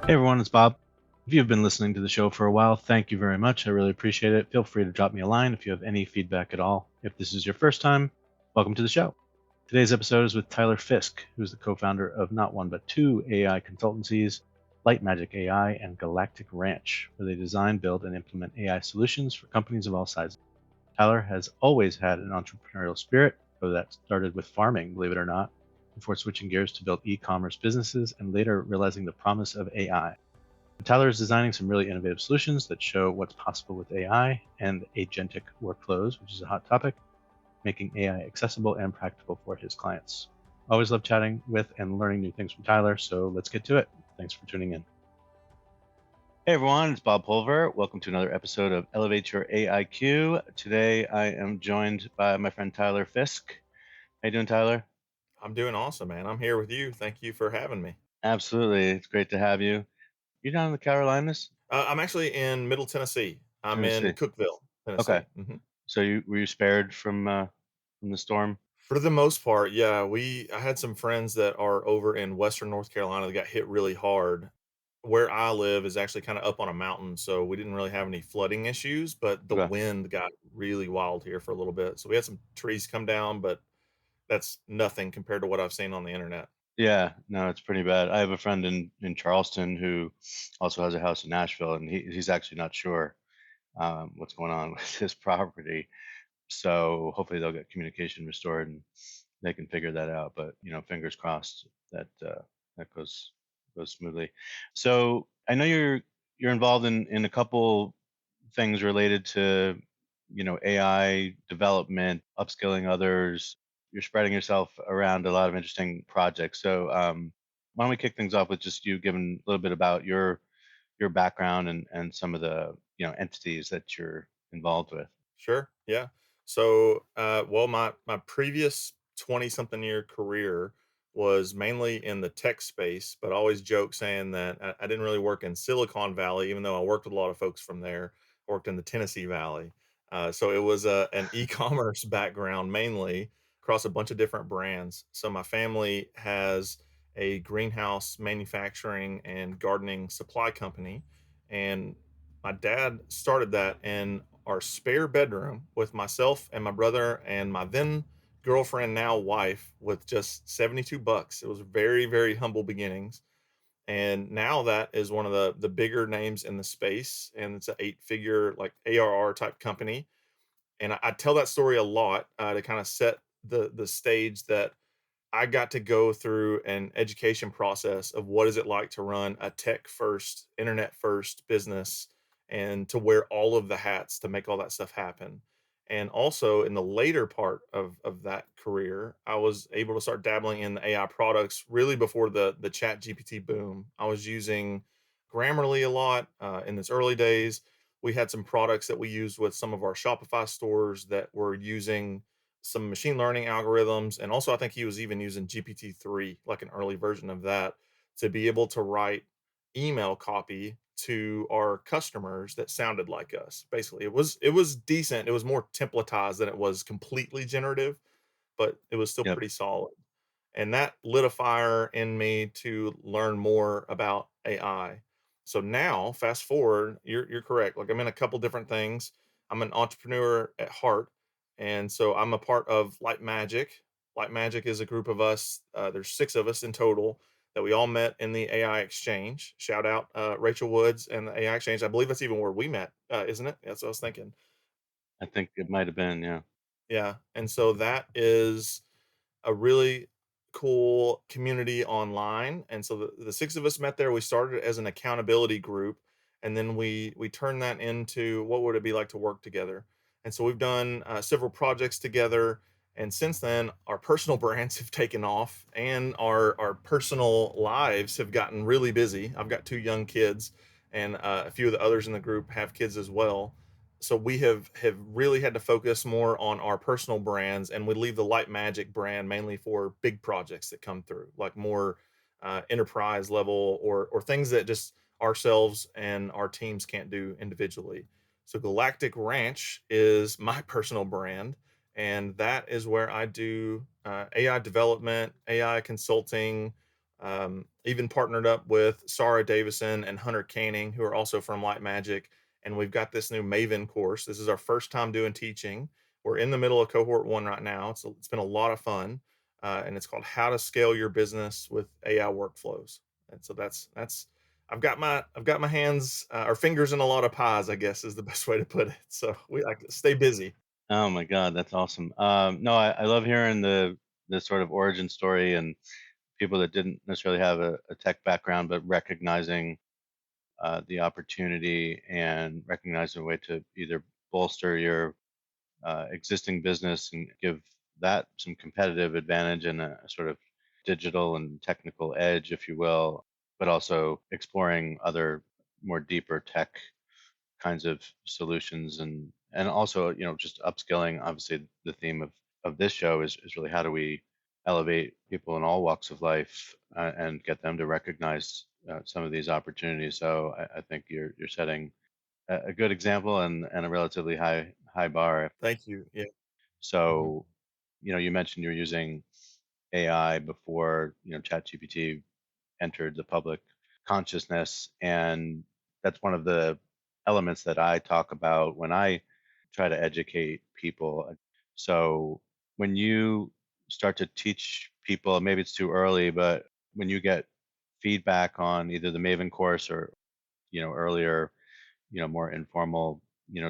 Hey everyone, it's Bob. If you've been listening to the show for a while, thank you very much. I really appreciate it. Feel free to drop me a line if you have any feedback at all. If this is your first time, welcome to the show. Today's episode is with Tyler Fisk, who's the co founder of not one but two AI consultancies, Light Magic AI and Galactic Ranch, where they design, build, and implement AI solutions for companies of all sizes. Tyler has always had an entrepreneurial spirit, whether that started with farming, believe it or not, before switching gears to build e commerce businesses and later realizing the promise of AI. Tyler is designing some really innovative solutions that show what's possible with AI and agentic workflows, which is a hot topic, making AI accessible and practical for his clients. Always love chatting with and learning new things from Tyler, so let's get to it. Thanks for tuning in. Hey everyone, it's Bob Pulver. Welcome to another episode of Elevate Your AIQ. Today I am joined by my friend Tyler Fisk. How you doing, Tyler? I'm doing awesome, man. I'm here with you. Thank you for having me. Absolutely. It's great to have you. You down in the Carolinas? I'm actually in Middle Tennessee. I'm in Tennessee. Cookeville, Okay. Tennessee. So you were you spared from the storm? For the most part, yeah. I had some friends that are over in Western North Carolina that got hit really hard. Where I live is actually kind of up on a mountain, so we didn't really have any flooding issues, but the Okay. wind got really wild here for a little bit. So we had some trees come down, but that's nothing compared to what I've seen on the internet. Yeah, no, it's pretty bad. I have a friend in Charleston who also has a house in Nashville, and he's actually not sure what's going on with his property. So hopefully they'll get communication restored and they can figure that out. But fingers crossed that that goes smoothly. So I know you're involved in a couple things related to AI development, upskilling others. You're spreading yourself around a lot of interesting projects. So why don't we kick things off with just you giving a little bit about your background and some of the entities that you're involved with. Sure. Yeah. So, well, my previous 20 something year career was mainly in the tech space, but I always joke saying that I didn't really work in Silicon Valley, even though I worked with a lot of folks from there. I worked in the Tennessee Valley. So it was an e-commerce background mainly across a bunch of different brands. So my family has a greenhouse manufacturing and gardening supply company, and my dad started that in our spare bedroom with myself and my brother and my then girlfriend, now wife, with just 72 bucks. It was very, very humble beginnings. And now that is one of the bigger names in the space. And it's an 8-figure like ARR type company. And I tell that story a lot to kind of set the stage that I got to go through an education process of what is it like to run a tech first, internet first business and to wear all of the hats to make all that stuff happen. And also in the later part of that career, I was able to start dabbling in the AI products really before the chat GPT boom. I was using Grammarly a lot in its early days. We had some products that we used with some of our Shopify stores that were using some machine learning algorithms. And also, I think he was even using GPT-3, like an early version of that, to be able to write email copy to our customers that sounded like us. Basically, it was decent. It was more templatized than it was completely generative, but it was still Yep. pretty solid. And that lit a fire in me to learn more about AI. So now, fast forward, you're correct. Like I'm in a couple different things. I'm an entrepreneur at heart, and so I'm a part of Light Magic. Light Magic is a group of us. There's 6 of us in total that we all met in the AI Exchange. Shout out Rachel Woods and the AI Exchange. I believe that's even where we met, isn't it? That's what I was thinking. I think it might have been, yeah. Yeah, and so that is a really cool community online. And so the 6 of us met there. We started as an accountability group, and then we turned that into what would it be like to work together. And so we've done several projects together. And since then, our personal brands have taken off, and our personal lives have gotten really busy. I've got 2 young kids, and a few of the others in the group have kids as well. So we have really had to focus more on our personal brands, and we leave the Light Magic brand mainly for big projects that come through, like more enterprise level or things that just ourselves and our teams can't do individually. So Galactic Ranch is my personal brand, and that is where I do AI development, AI consulting, Even partnered up with Sarah Davison and Hunter Canning, who are also from Light Magic. And we've got this new Maven course. This is our first time doing teaching. We're in the middle of cohort one right now. It's been a lot of fun. And it's called How to Scale Your Business with AI Workflows. And so that's I've got my hands or fingers in a lot of pies, I guess is the best way to put it. So we like stay busy. Oh my God, that's awesome. No, I love hearing the sort of origin story and people that didn't necessarily have a tech background, but recognizing the opportunity and recognizing a way to either bolster your existing business and give that some competitive advantage and a sort of digital and technical edge, if you will, but also exploring other more deeper tech kinds of solutions and also just upskilling. Obviously the theme of this show is really how do we elevate people in all walks of life and get them to recognize some of these opportunities. So I think you're setting a good example and a relatively high bar. Thank you. Yeah. Mhm. So you mentioned you're using AI before ChatGPT entered the public consciousness. And that's one of the elements that I talk about when I try to educate people. So when you start to teach people, maybe it's too early, but when you get feedback on either the Maven course or, earlier, more informal,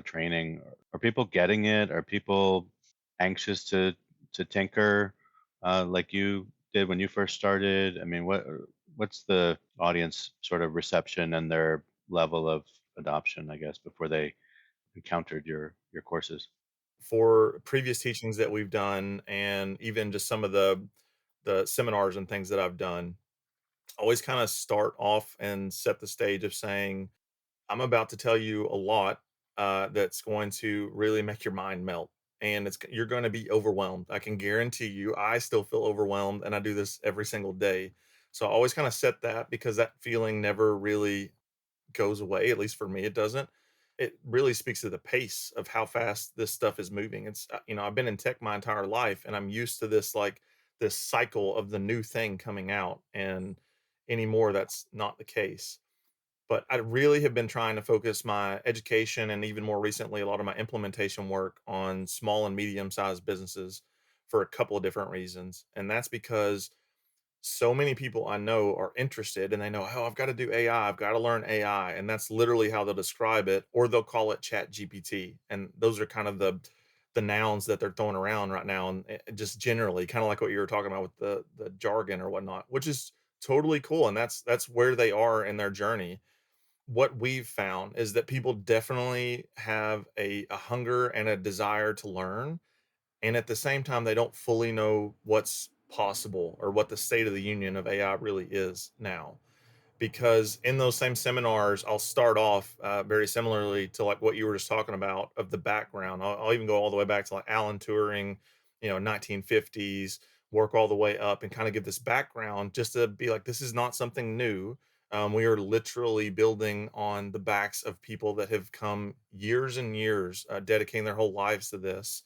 training, are people getting it? Are people anxious to tinker like you did when you first started? I mean, what's the audience sort of reception and their level of adoption, I guess, before they encountered your courses? For previous teachings that we've done and even just some of the seminars and things that I've done, I always kind of start off and set the stage of saying, I'm about to tell you a lot that's going to really make your mind melt. And you're going to be overwhelmed. I can guarantee you, I still feel overwhelmed, and I do this every single day. So I always kind of set that because that feeling never really goes away, at least for me, it doesn't. It really speaks to the pace of how fast this stuff is moving. I've been in tech my entire life and I'm used to this, like, this cycle of the new thing coming out. And anymore, that's not the case. But I really have been trying to focus my education and even more recently, a lot of my implementation work on small and medium sized businesses for a couple of different reasons. And that's because so many people I know are interested and they know, oh, I've got to do AI. I've got to learn AI. And that's literally how they'll describe it, or they'll call it Chat GPT. And those are kind of the nouns that they're throwing around right now. And just generally, kind of like what you were talking about with the jargon or whatnot, which is totally cool. And that's where they are in their journey. What we've found is that people definitely have a hunger and a desire to learn, and at the same time, they don't fully know what's possible or what the state of the union of AI really is now. Because in those same seminars, I'll start off very similarly to like what you were just talking about of the background. I'll even go all the way back to like Alan Turing, 1950s, work all the way up and kind of give this background just to be like, this is not something new. We are literally building on the backs of people that have come years and years, dedicating their whole lives to this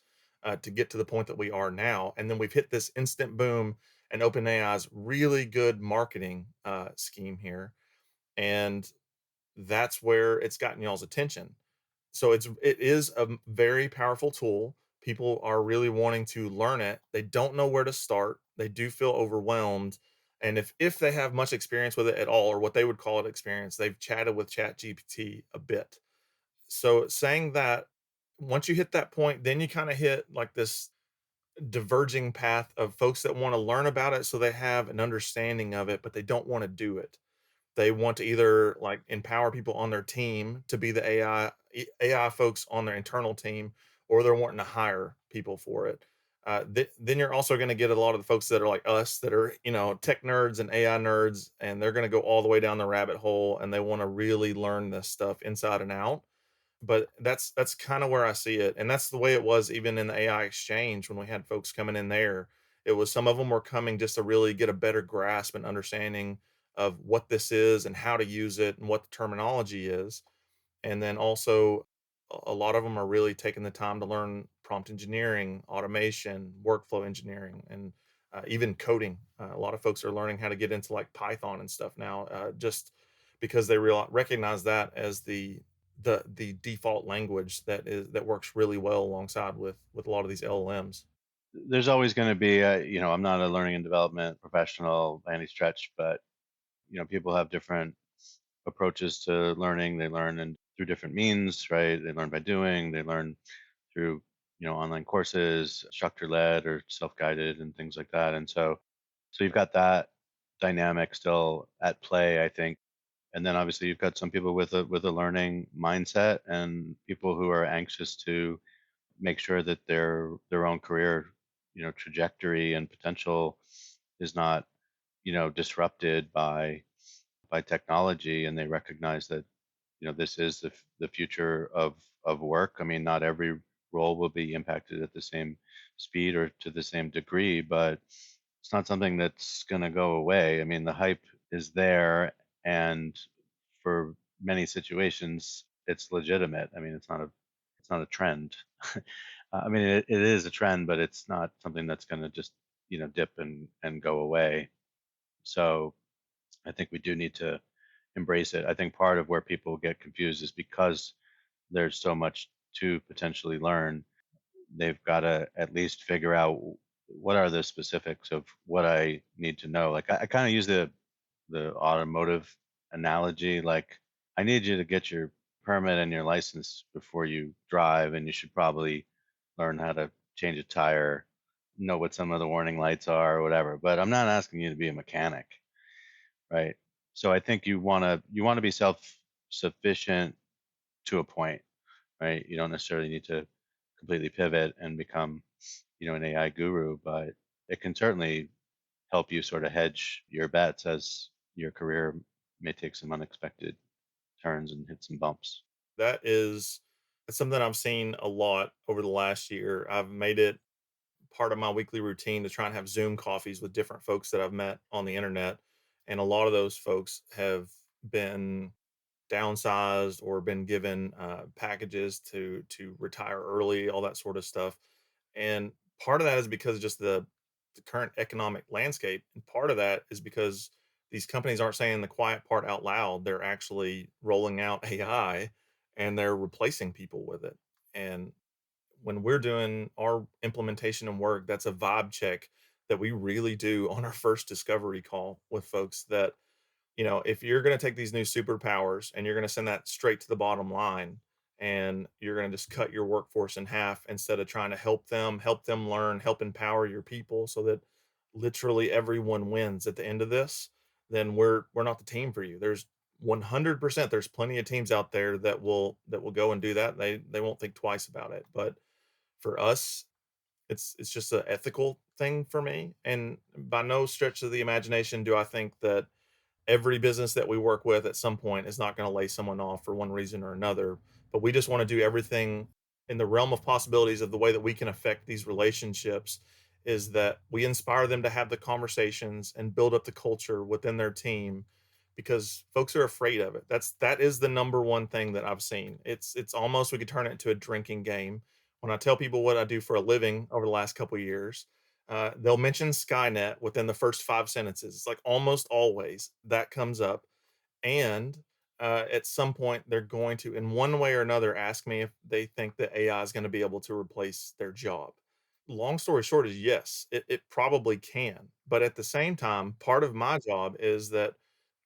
to get to the point that we are now. And then we've hit this instant boom and OpenAI's really good marketing scheme here, and that's where it's gotten y'all's attention. So it is a very powerful tool. People are really wanting to learn it. They don't know where to start. They do feel overwhelmed, and if they have much experience with it at all, or what they would call it experience, they've chatted with ChatGPT a bit. So saying that, once you hit that point, then you kind of hit like this diverging path of folks that want to learn about it so they have an understanding of it, but they don't want to do it. They want to either like empower people on their team to be the AI folks on their internal team, or they're wanting to hire people for it. Then you're also going to get a lot of the folks that are like us that are, tech nerds and AI nerds, and they're going to go all the way down the rabbit hole and they want to really learn this stuff inside and out. But that's kind of where I see it, and that's the way it was even in the AI exchange when we had folks coming in there. It was some of them were coming just to really get a better grasp and understanding of what this is and how to use it and what the terminology is. And then also a lot of them are really taking the time to learn prompt engineering, automation, workflow engineering, and even coding. A lot of folks are learning how to get into like Python and stuff now, just because they recognize that as the default language that works really well alongside with a lot of these LLMs. There's always going to be, I'm not a learning and development professional by any stretch, but people have different approaches to learning. They learn through different means, right? They learn by doing. They learn through online courses, instructor led or self guided, and things like that. And so you've got that dynamic still at play, I think. And then obviously you've got some people with a learning mindset and people who are anxious to make sure that their own career trajectory and potential is not disrupted by technology, and they recognize that this is the future of work. I mean, not every role will be impacted at the same speed or to the same degree, but it's not something that's going to go away. I mean, the hype is there, and for many situations, it's legitimate. I mean, it's not a trend. I mean, it is a trend, but it's not something that's going to just dip and go away. So I think we do need to embrace it. I think part of where people get confused is because there's so much to potentially learn. They've got to at least figure out what are the specifics of what I need to know. Like I kind of use the automotive analogy. Like I need you to get your permit and your license before you drive, and you should probably learn how to change a tire, know what some of the warning lights are, or whatever. But I'm not asking you to be a mechanic, right? So I think you want to be self sufficient to a point, right? You don't necessarily need to completely pivot and become an AI guru, but it can certainly help you sort of hedge your bets as your career may take some unexpected turns and hit some bumps. That is something I've seen a lot over the last year. I've made it part of my weekly routine to try and have Zoom coffees with different folks that I've met on the internet. And a lot of those folks have been downsized or been given packages to retire early, all that sort of stuff. And part of that is because of just the current economic landscape, and part of that is because these companies aren't saying the quiet part out loud. They're actually rolling out AI and they're replacing people with it. And when we're doing our implementation and work, that's a vibe check that we really do on our first discovery call with folks that, if you're going to take these new superpowers and you're going to send that straight to the bottom line and you're going to just cut your workforce in half instead of trying to help them learn, help empower your people so that literally everyone wins at the end of this, then we're not the team for you. There's 100% there's plenty of teams out there that will go and do that. They won't think twice about it. But for us, it's just an ethical thing for me. And by no stretch of the imagination do I think that every business that we work with at some point is not going to lay someone off for one reason or another. But we just want to do everything in the realm of possibilities of the way that we can affect these relationships is that we inspire them to have the conversations and build up the culture within their team because folks are afraid of it. That is the number one thing that I've seen. It's almost we could turn it into a drinking game. When I tell people what I do for a living over the last couple of years, they'll mention Skynet within the first 5 sentences. It's like almost always that comes up. And at some point, they're going to, in one way or another, ask me if they think that AI is going to be able to replace their job. Long story short is yes, it probably can. But at the same time, part of my job is that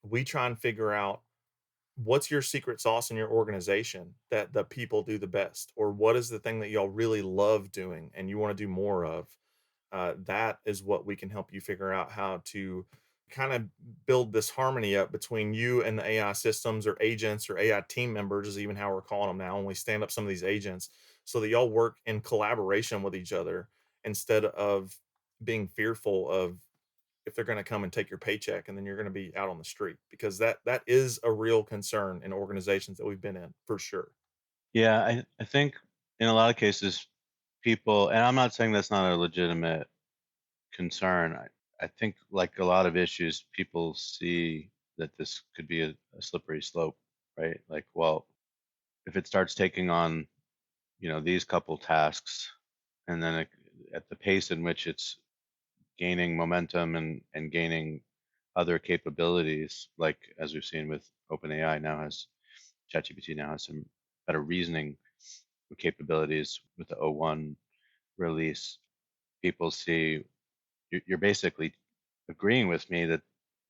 we try and figure out what's your secret sauce in your organization that the people do the best, or what is the thing that y'all really love doing and you want to do more of. That is what we can help you figure out how to kind of build this harmony up between you and the AI systems or agents or AI team members is even how we're calling them now. And we stand up some of these agents so that y'all work in collaboration with each other instead of being fearful of if they're going to come and take your paycheck and then you're going to be out on the street because that is a real concern in organizations that we've been in for sure. Yeah, I think in a lot of cases, people, and I'm not saying that's not a legitimate concern. I think, like a lot of issues, people see that this could be a slippery slope, right? Like, well, if it starts taking on, these couple tasks, and then at the pace in which it's gaining momentum and gaining other capabilities, like as we've seen with OpenAI now has ChatGPT now has some better reasoning capabilities with the O1 release. People see you're basically agreeing with me that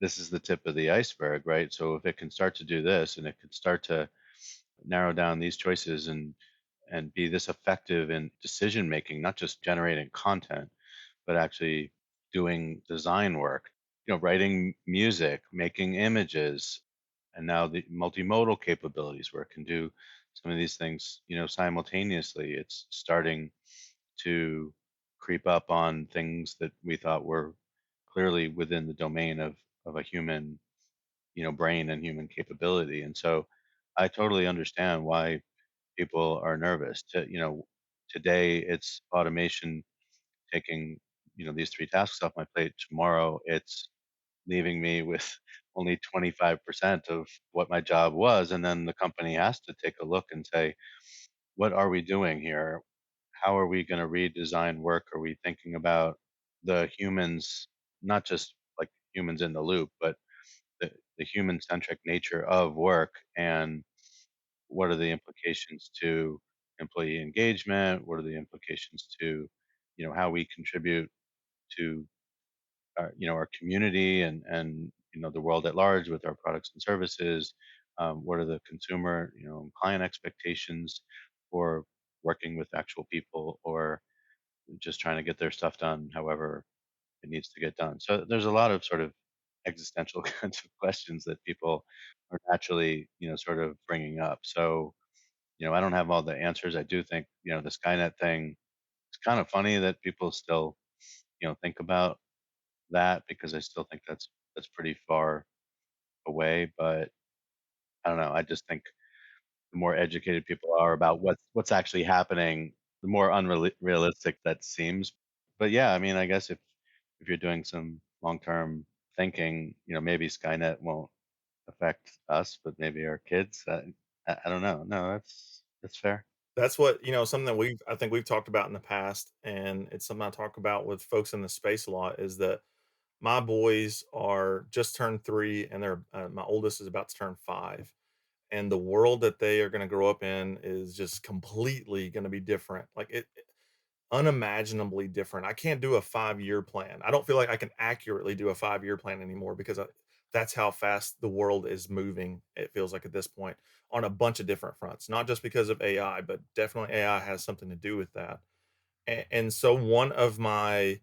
this is the tip of the iceberg, right? So if it can start to do this and it could start to narrow down these choices and be this effective in decision making, not just generating content, but actually doing design work, writing music, making images, and now the multimodal capabilities where it can do some of these things, simultaneously. It's starting to creep up on things that we thought were clearly within the domain of a human, brain and human capability. And so I totally understand why people are nervous. Today it's automation taking, these 3 tasks off my plate. Tomorrow, it's leaving me with only 25% of what my job was, and then the company has to take a look and say, "What are we doing here? How are we gonna redesign work? Are we thinking about the humans, not just, like, humans in the loop, but the human-centric nature of work, and what are the implications to employee engagement? What are the implications to, how we contribute to our community and the world at large with our products and services. What are the consumer client expectations for working with actual people or just trying to get their stuff done however it needs to get done. So there's a lot of sort of existential kinds of questions that people are naturally sort of bringing up. So I don't have all the answers. I do think the Skynet thing, it's kind of funny that people still think about that, because I still think that's pretty far away. But I don't know. I just think the more educated people are about what's actually happening, the more unrealistic that seems. But yeah, I mean, I guess if you're doing some long term thinking, maybe Skynet won't affect us, but maybe our kids. I don't know. No, that's fair. That's what something that I think we've talked about in the past, and it's something I talk about with folks in the space a lot, is that my boys are just turned 3 and my oldest is about to turn 5, and the world that they are gonna grow up in is just completely gonna be different, like, unimaginably different. I can't do a 5-year plan. I don't feel like I can accurately do a 5-year plan anymore because that's how fast the world is moving, it feels like at this point, on a bunch of different fronts, not just because of AI, but definitely AI has something to do with that. And so one of my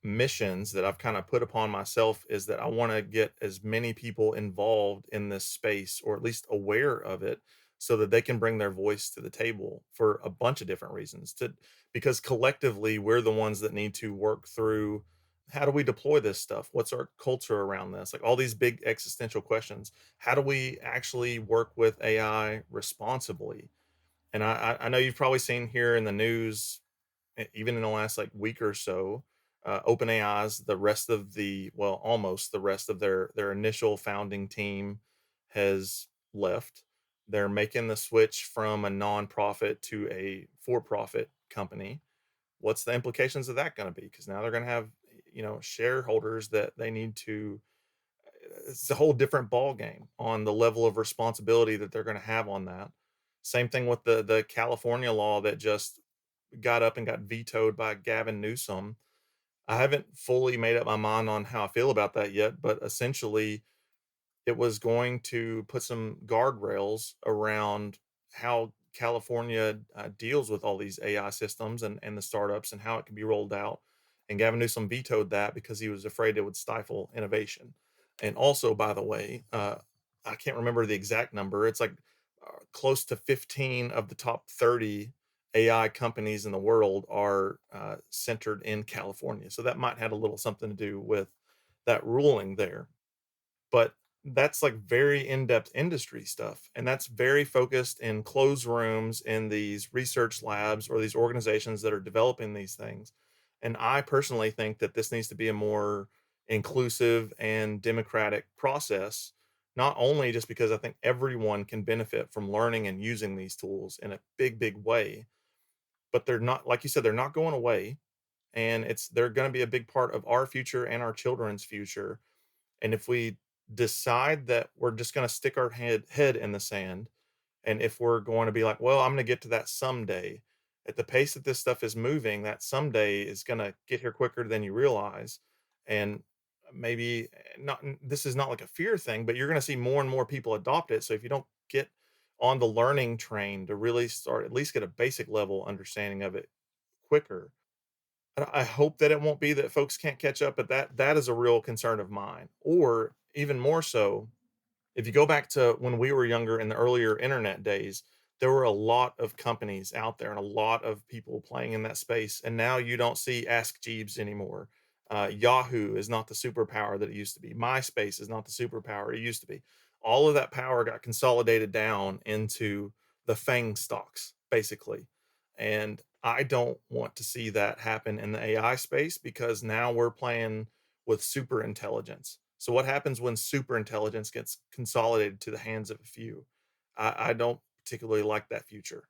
missions that I've kind of put upon myself is that I want to get as many people involved in this space, or at least aware of it, so that they can bring their voice to the table for a bunch of different reasons, to because collectively we're the ones that need to work through how do we deploy this stuff? What's our culture around this? Like all these big existential questions. How do we actually work with AI responsibly? And I know you've probably seen here in the news, even in the last like week or so, OpenAI's the rest of the well, almost the rest of their initial founding team has left. They're making the switch from a nonprofit to a for-profit company. What's the implications of that going to be? Because now they're going to have shareholders that they need to. It's a whole different ball game on the level of responsibility that they're going to have on that. Same thing with the California law that just got up and got vetoed by Gavin Newsom. I haven't fully made up my mind on how I feel about that yet, but essentially it was going to put some guardrails around how California deals with all these AI systems and the startups and how it can be rolled out. And Gavin Newsom vetoed that because he was afraid it would stifle innovation. And also, by the way, I can't remember the exact number. It's like close to 15 of the top 30 AI companies in the world are centered in California. So that might have a little something to do with that ruling there. But that's like very in-depth industry stuff, and that's very focused in closed rooms in these research labs or these organizations that are developing these things. And I personally think that this needs to be a more inclusive and democratic process, not only just because I think everyone can benefit from learning and using these tools in a big way, but they're not, like you said, they're not going away. and they're going to be a big part of our future and our children's future. And if we decide that we're just going to stick our head in the sand, and if we're going to be like, well, I'm going to get to that someday, at the pace that this stuff is moving, that someday is going to get here quicker than you realize. And maybe not, this is not like a fear thing, but you're going to see more and more people adopt it. So if you don't get on the learning train to really start, at least get a basic level understanding of it quicker, I hope that it won't be that folks can't catch up, but that is a real concern of mine. Or even more so, if you go back to when we were younger in the earlier internet days, there were a lot of companies out there and a lot of people playing in that space. And now you don't see Ask Jeeves anymore. Yahoo is not the superpower that it used to be. MySpace is not the superpower it used to be. All of that power got consolidated down into the FANG stocks, basically. And I don't want to see that happen in the AI space because now we're playing with super intelligence. So what happens when super intelligence gets consolidated to the hands of a few? I don't particularly like that future.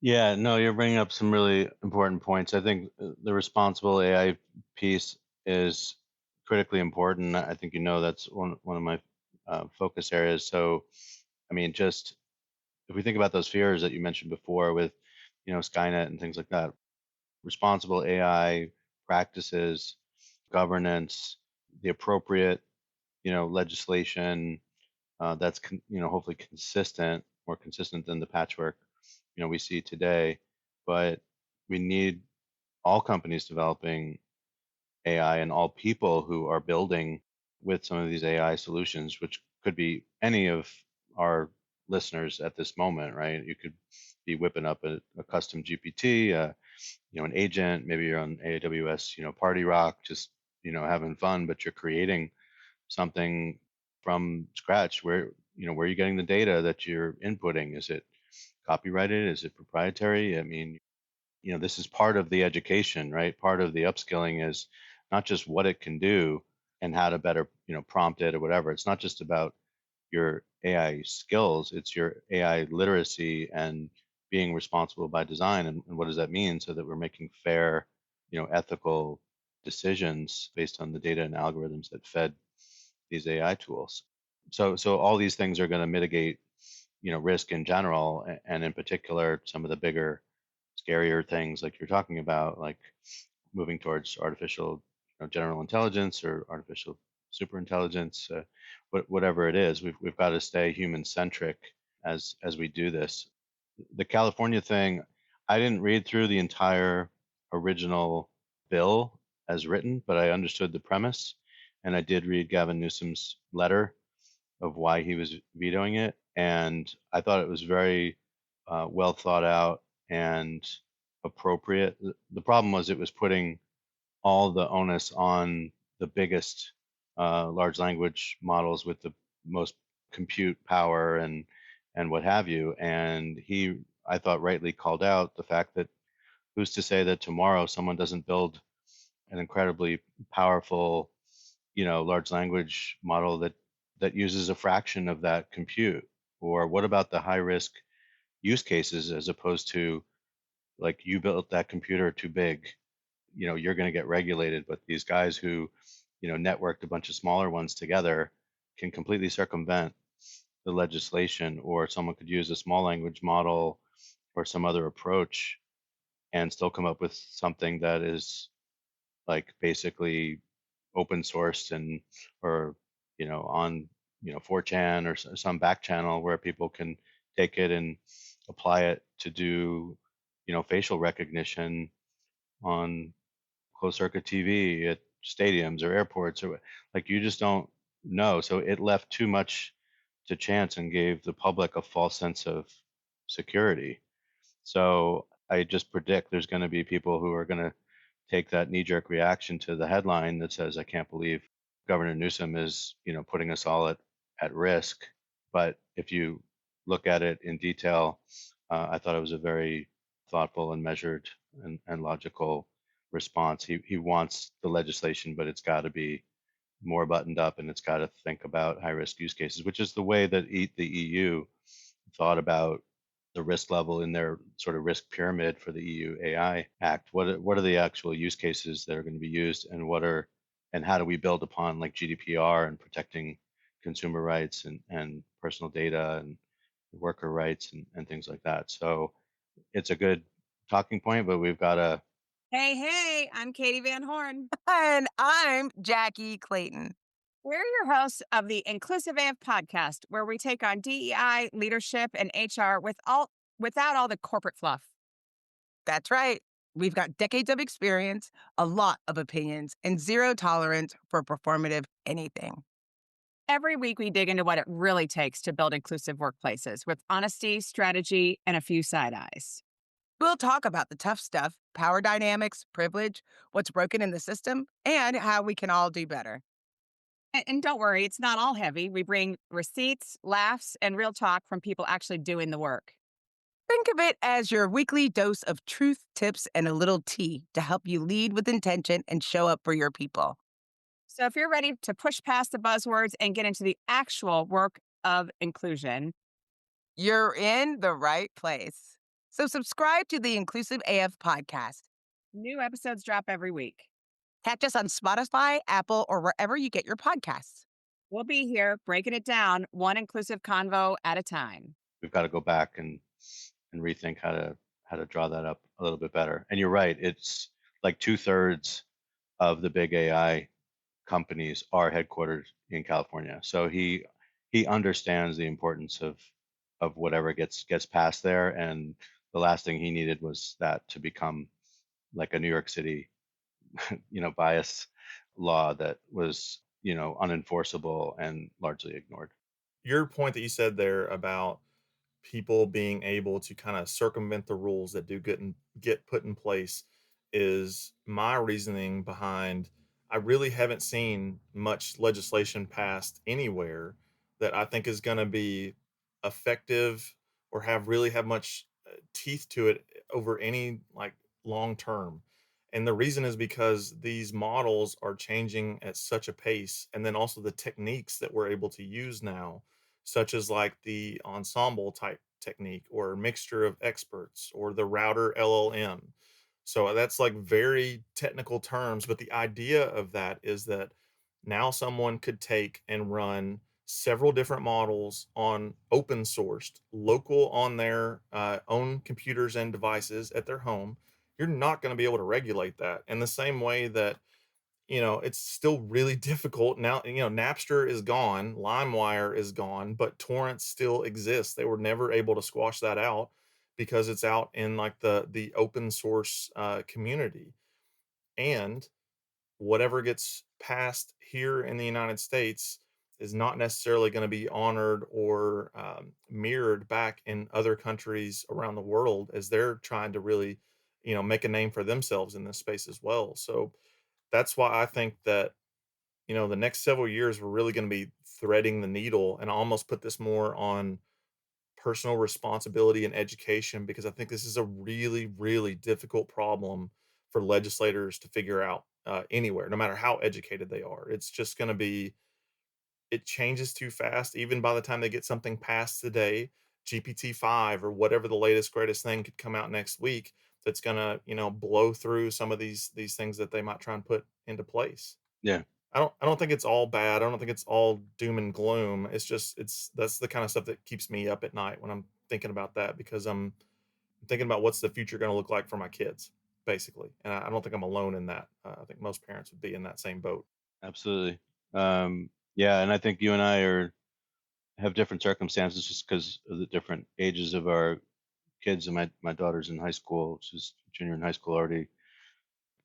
Yeah, no, you're bringing up some really important points. I think the responsible AI piece is critically important. I think that's one of my focus areas. So, I mean, just if we think about those fears that you mentioned before with, Skynet and things like that, responsible AI practices, governance, the appropriate, legislation that's hopefully consistent, more consistent than the patchwork we see today. But we need all companies developing AI and all people who are building with some of these AI solutions, which could be any of our listeners at this moment, right? You could be whipping up a custom GPT, an agent, maybe you're on AWS, Party Rock, just having fun, but you're creating something from scratch. Where are you getting the data that you're inputting? Is it copyrighted? Is it proprietary? I mean, this is part of the education, right? Part of the upskilling is not just what it can do and how to better, prompt it or whatever. It's not just about your AI skills, it's your AI literacy and being responsible by design. And what does that mean so that we're making fair, ethical decisions based on the data and algorithms that fed these AI tools. So all these things are going to mitigate, risk in general, and in particular, some of the bigger, scarier things like you're talking about, like moving towards artificial, general intelligence or artificial super intelligence, whatever it is. We've got to stay human centric as we do this. The California thing, I didn't read through the entire original bill as written, but I understood the premise, and I did read Gavin Newsom's letter of why he was vetoing it, and I thought it was very well thought out and appropriate. The problem was it was putting all the onus on the biggest large language models with the most compute power and what have you. And he, I thought, rightly called out the fact that who's to say that tomorrow someone doesn't build an incredibly powerful, large language model that uses a fraction of that compute? Or what about the high risk use cases as opposed to like you built that computer too big, you're going to get regulated, but these guys who networked a bunch of smaller ones together can completely circumvent the legislation, or someone could use a small language model or some other approach and still come up with something that is like basically open sourced and or on 4chan or some back channel where people can take it and apply it to do facial recognition on closed circuit TV at stadiums or airports, or like you just don't know. So it left too much to chance and gave the public a false sense of security. So I just predict there's going to be people who are going to take that knee jerk reaction to the headline that says, I can't believe Governor Newsom is, putting us all at risk. But if you look at it in detail, I thought it was a very thoughtful and measured and logical response. He wants the legislation, but it's got to be more buttoned up and it's got to think about high risk use cases, which is the way that the EU thought about the risk level in their sort of risk pyramid for the EU AI Act. What are the actual use cases that are going to be used, and how do we build upon like GDPR and protecting consumer rights and personal data and worker rights and things like that. So it's a good talking point, but we've got to. Hey, hey, I'm Katie Van Horn. And I'm Jackie Clayton. We're your hosts of the Inclusive AF podcast, where we take on DEI, leadership, and HR without all the corporate fluff. That's right. We've got decades of experience, a lot of opinions, and zero tolerance for performative anything. Every week, we dig into what it really takes to build inclusive workplaces with honesty, strategy, and a few side eyes. We'll talk about the tough stuff, power dynamics, privilege, what's broken in the system, and how we can all do better. And don't worry, it's not all heavy. We bring receipts, laughs, and real talk from people actually doing the work. Think of it as your weekly dose of truth, tips, and a little tea to help you lead with intention and show up for your people. So if you're ready to push past the buzzwords and get into the actual work of inclusion, You're in the right place. So subscribe to the Inclusive AF podcast. new episodes drop every week. Catch us on Spotify, Apple, or wherever you get your podcasts. We'll be here breaking it down one inclusive convo at a time. We've got to go back and rethink how to draw that up a little bit better. And you're right, it's like 2/3 of the big AI companies are headquartered in California. So he understands the importance of whatever gets passed there. And the last thing he needed was that to become like a New York City, bias law that was, unenforceable and largely ignored. Your point that you said there about people being able to kind of circumvent the rules that do get put in place is my reasoning behind. I really haven't seen much legislation passed anywhere that I think is going to be effective or have much teeth to it over any like long term. And the reason is because these models are changing at such a pace, and then also the techniques that we're able to use now, such as like the ensemble type technique or mixture of experts or the router LLM. So that's like very technical terms, but the idea of that is that now someone could take and run several different models on open sourced, local on their own computers and devices at their home. You're not going to be able to regulate that in the same way that it's still really difficult now. Napster is gone, LimeWire is gone, but torrents still exist. They were never able to squash that out because it's out in like the open source community. And whatever gets passed here in the United States is not necessarily going to be honored or mirrored back in other countries around the world as they're trying to really, make a name for themselves in this space as well. So that's why I think that the next several years we're really going to be threading the needle, and I almost put this more on personal responsibility and education because I think this is a really, really difficult problem for legislators to figure out anywhere, no matter how educated they are. It's just going to be, it changes too fast. Even by the time they get something passed today, GPT-5 or whatever the latest greatest thing could come out next week that's going to, blow through some of these things that they might try and put into place. Yeah, I don't think it's all bad. I don't think it's all doom and gloom. It's just that's the kind of stuff that keeps me up at night when I'm thinking about that because I'm thinking about what's the future going to look like for my kids, basically. And I don't think I'm alone in that. I think most parents would be in that same boat. absolutely. Yeah, and I think you and I have different circumstances just because of the different ages of our kids. And my daughter's in high school; she's junior in high school already,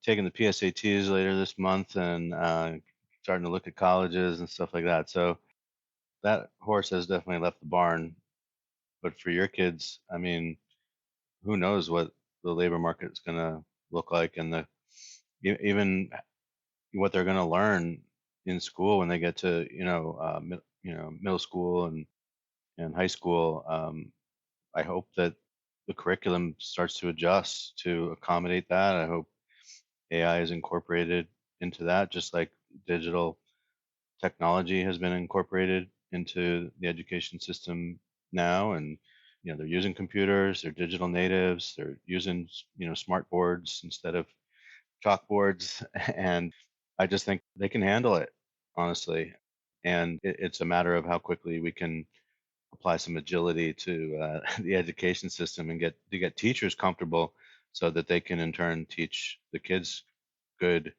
taking the PSATs later this month, and starting to look at colleges and stuff like that. So that horse has definitely left the barn. But for your kids, I mean, who knows what the labor market is going to look like, and even what they're going to learn in school when they get to middle school and high school. I hope that the curriculum starts to adjust to accommodate that. I hope AI is incorporated into that, just like digital technology has been incorporated into the education system now. And they're using computers, they're digital natives, they're using smart boards instead of chalkboards, and I just think they can handle it, honestly. And it's a matter of how quickly we can apply some agility to the education system and get teachers comfortable so that they can in turn teach the kids good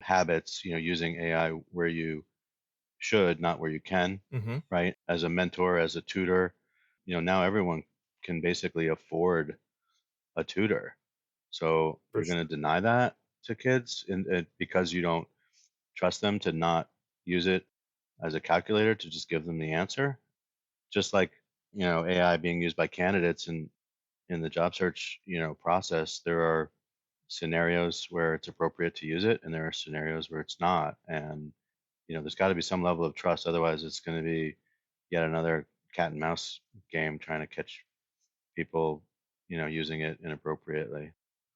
habits, using AI where you should, not where you can, Hmm. right? As a mentor, as a tutor, now everyone can basically afford a tutor. So For you're going sure. to deny that to kids because you don't trust them to not use it as a calculator to just give them the answer. Just like, AI being used by candidates in the job search, process, there are scenarios where it's appropriate to use it and there are scenarios where it's not. And, there's got to be some level of trust. Otherwise, it's going to be yet another cat and mouse game trying to catch people, using it inappropriately.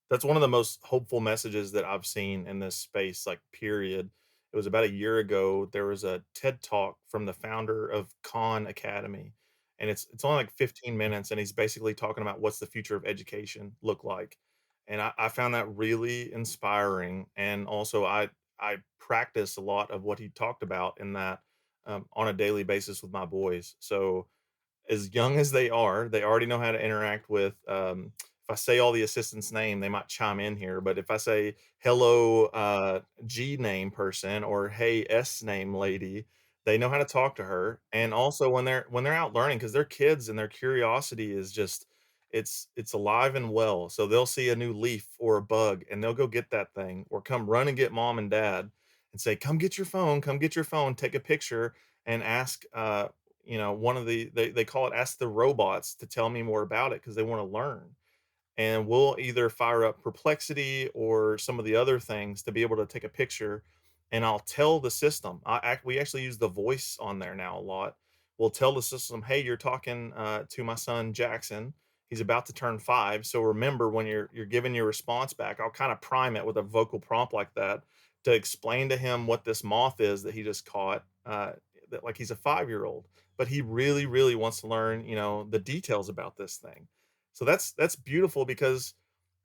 That's one of the most hopeful messages that I've seen in this space, like, period. It was about a year ago, there was a TED Talk from the founder of Khan Academy, and it's only, like, 15 minutes, and he's basically talking about what's the future of education look like, and I found that really inspiring, and also I practice a lot of what he talked about in that, on a daily basis with my boys. So as young as they are, they already know how to interact with, if I say all the assistants' name, they might chime in here, but if I say, "Hello, G name person," or, "Hey, S name lady," they know how to talk to her, and also when they're out learning, because 'cause they're kids and their curiosity is just it's alive and well, so they'll see a new leaf or a bug, and they'll go get that thing, or come run and get mom and dad and say, come get your phone, take a picture, and ask, one of they call it ask the robots to tell me more about it because they want to learn. And we'll either fire up Perplexity or some of the other things to be able to take a picture, and I'll tell the system. We actually use the voice on there now a lot. We'll tell the system, "Hey, you're talking to my son Jackson. He's about to turn 5. So remember when you're giving your response back, I'll kind of prime it with a vocal prompt like that to explain to him what this moth is that he just caught. That like he's a 5-year-old, but he really, really wants to learn, the details about this thing." So that's beautiful because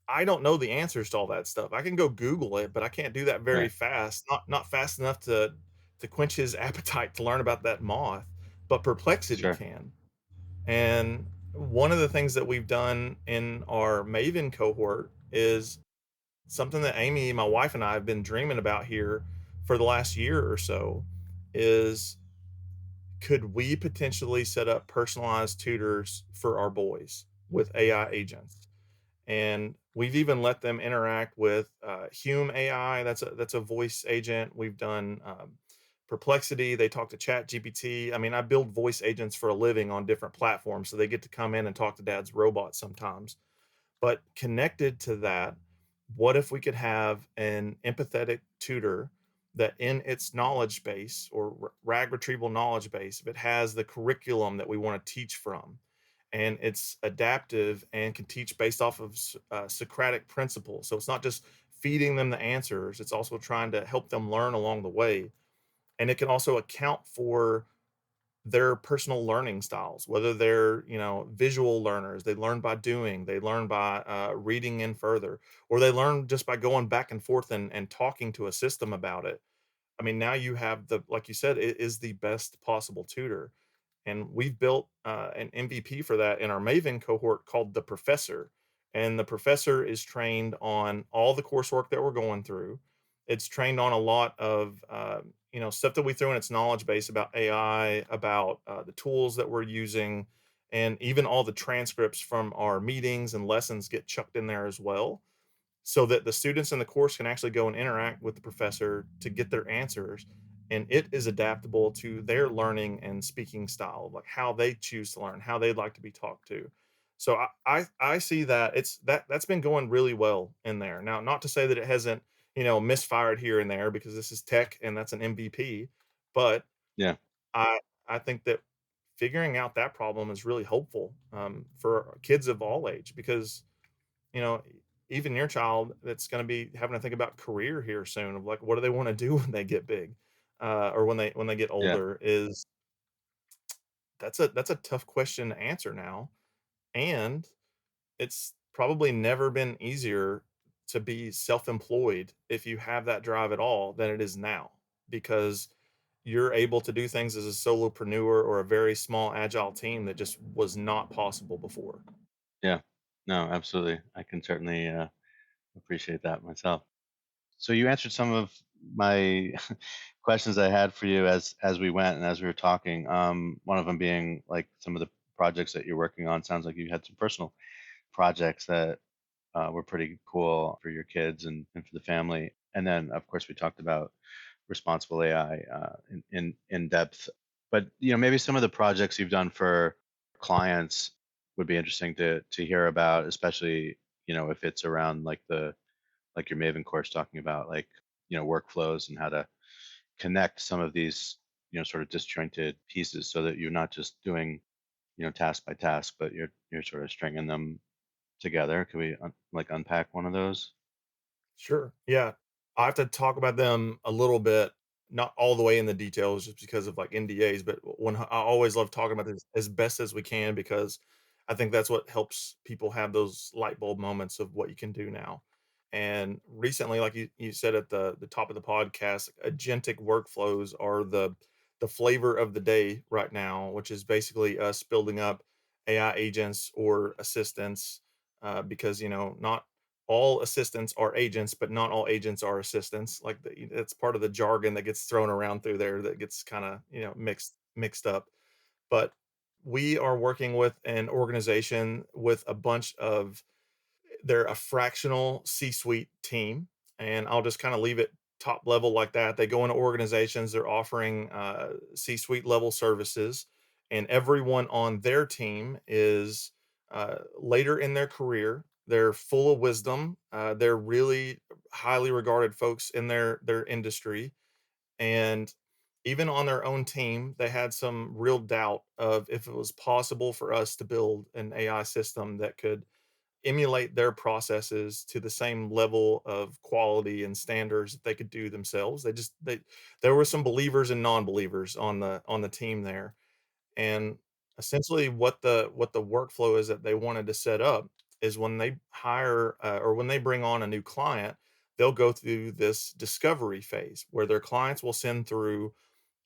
I don't know the answers to all that stuff. I can go Google it, but I can't do that very Right. fast. Not fast enough to quench his appetite to learn about that moth, but Perplexity Sure. can. And one of the things that we've done in our Maven cohort is something that Amy, my wife, and I have been dreaming about here for the last year or so is could we potentially set up personalized tutors for our boys with AI agents? And we've even let them interact with Hume AI. That's a voice agent. We've done Perplexity. They talk to Chat GPT. I mean, I build voice agents for a living on different platforms, so they get to come in and talk to Dad's robot sometimes. But connected to that, what if we could have an empathetic tutor that in its knowledge base or RAG retrieval knowledge base, if it has the curriculum that we want to teach from, and it's adaptive and can teach based off of Socratic principles. So it's not just feeding them the answers, it's also trying to help them learn along the way. And it can also account for their personal learning styles, whether they're, visual learners, they learn by doing, they learn by reading in further, or they learn just by going back and forth and talking to a system about it. I mean, now you have like you said, it is the best possible tutor. And we've built an MVP for that in our Maven cohort called the Professor. And the Professor is trained on all the coursework that we're going through. It's trained on a lot of stuff that we throw in its knowledge base about AI, about the tools that we're using, and even all the transcripts from our meetings and lessons get chucked in there as well so that the students in the course can actually go and interact with the professor to get their answers, and it is adaptable to their learning and speaking style, like how they choose to learn, how they'd like to be talked to. So I see that that's been going really well in there. Now, not to say that it hasn't, misfired here and there, because this is tech and that's an MVP, but Yeah. I I think that figuring out that problem is really hopeful, for kids of all age, because you know, even your child that's going to be having to think about career here soon of like, what do they want to do when they get big, or when they get Yeah. older, is that's a tough question to answer now. And it's probably never been easier to be self-employed if you have that drive at all than it is now, because you're able to do things as a solopreneur or a very small agile team that just was not possible before. Yeah. No, absolutely. I can certainly appreciate that myself. So you answered some of my questions I had for you as we went and as we were talking. One of them being like some of the projects that you're working on. Sounds like you had some personal projects that were pretty cool for your kids and for the family. And then, of course, we talked about responsible AI in depth. But maybe some of the projects you've done for clients would be interesting to hear about, especially if it's around like your Maven course talking about like workflows and how to connect some of these sort of disjointed pieces so that you're not just doing task by task, but you're sort of stringing them together. Could we like unpack one of those? Sure. Yeah. I have to talk about them a little bit, not all the way in the details just because of like NDAs, but when I always love talking about this as best as we can because I think that's what helps people have those light bulb moments of what you can do now. And recently, like you said at the top of the podcast, agentic workflows are the flavor of the day right now, which is basically us building up AI agents or assistants, because not all assistants are agents, but not all agents are assistants. Like it's part of the jargon that gets thrown around through there that gets kind of mixed up. But we are working with an organization with a bunch of they're a fractional C-suite team, and I'll just kind of leave it top level like that. They go into organizations, they're offering C-suite level services, and everyone on their team is later in their career. They're full of wisdom. They're really highly regarded folks in their industry, and even on their own team, they had some real doubt of if it was possible for us to build an AI system that could emulate their processes to the same level of quality and standards that they could do themselves. They there were some believers and non-believers on the team there. And essentially what the workflow is that they wanted to set up is when they hire or when they bring on a new client, they'll go through this discovery phase where their clients will send through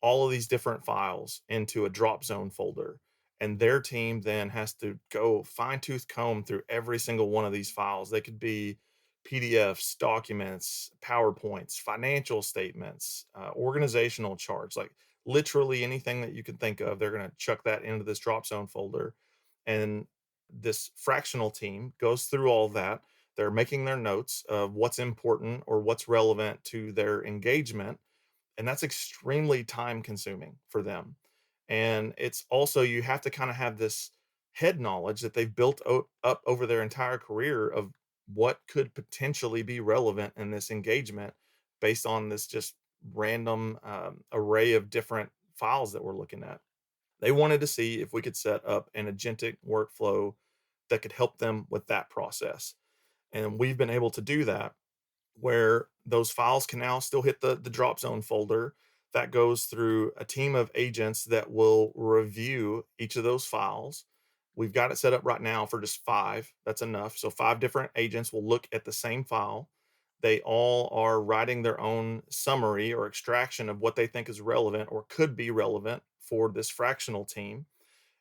all of these different files into a drop zone folder. And their team then has to go fine tooth comb through every single one of these files. They could be PDFs, documents, PowerPoints, financial statements, organizational charts, like literally anything that you can think of. They're going to chuck that into this drop zone folder. And this fractional team goes through all that. They're making their notes of what's important or what's relevant to their engagement, and that's extremely time consuming for them. And it's also you have to kind of have this head knowledge that they've built up over their entire career of what could potentially be relevant in this engagement based on this just random array of different files that we're looking at. They wanted to see if we could set up an agentic workflow that could help them with that process, and we've been able to do that where those files can now still hit the drop zone folder that goes through a team of agents that will review each of those files. We've got it set up right now for just five. That's enough. So five different agents will look at the same file. They all are writing their own summary or extraction of what they think is relevant or could be relevant for this fractional team,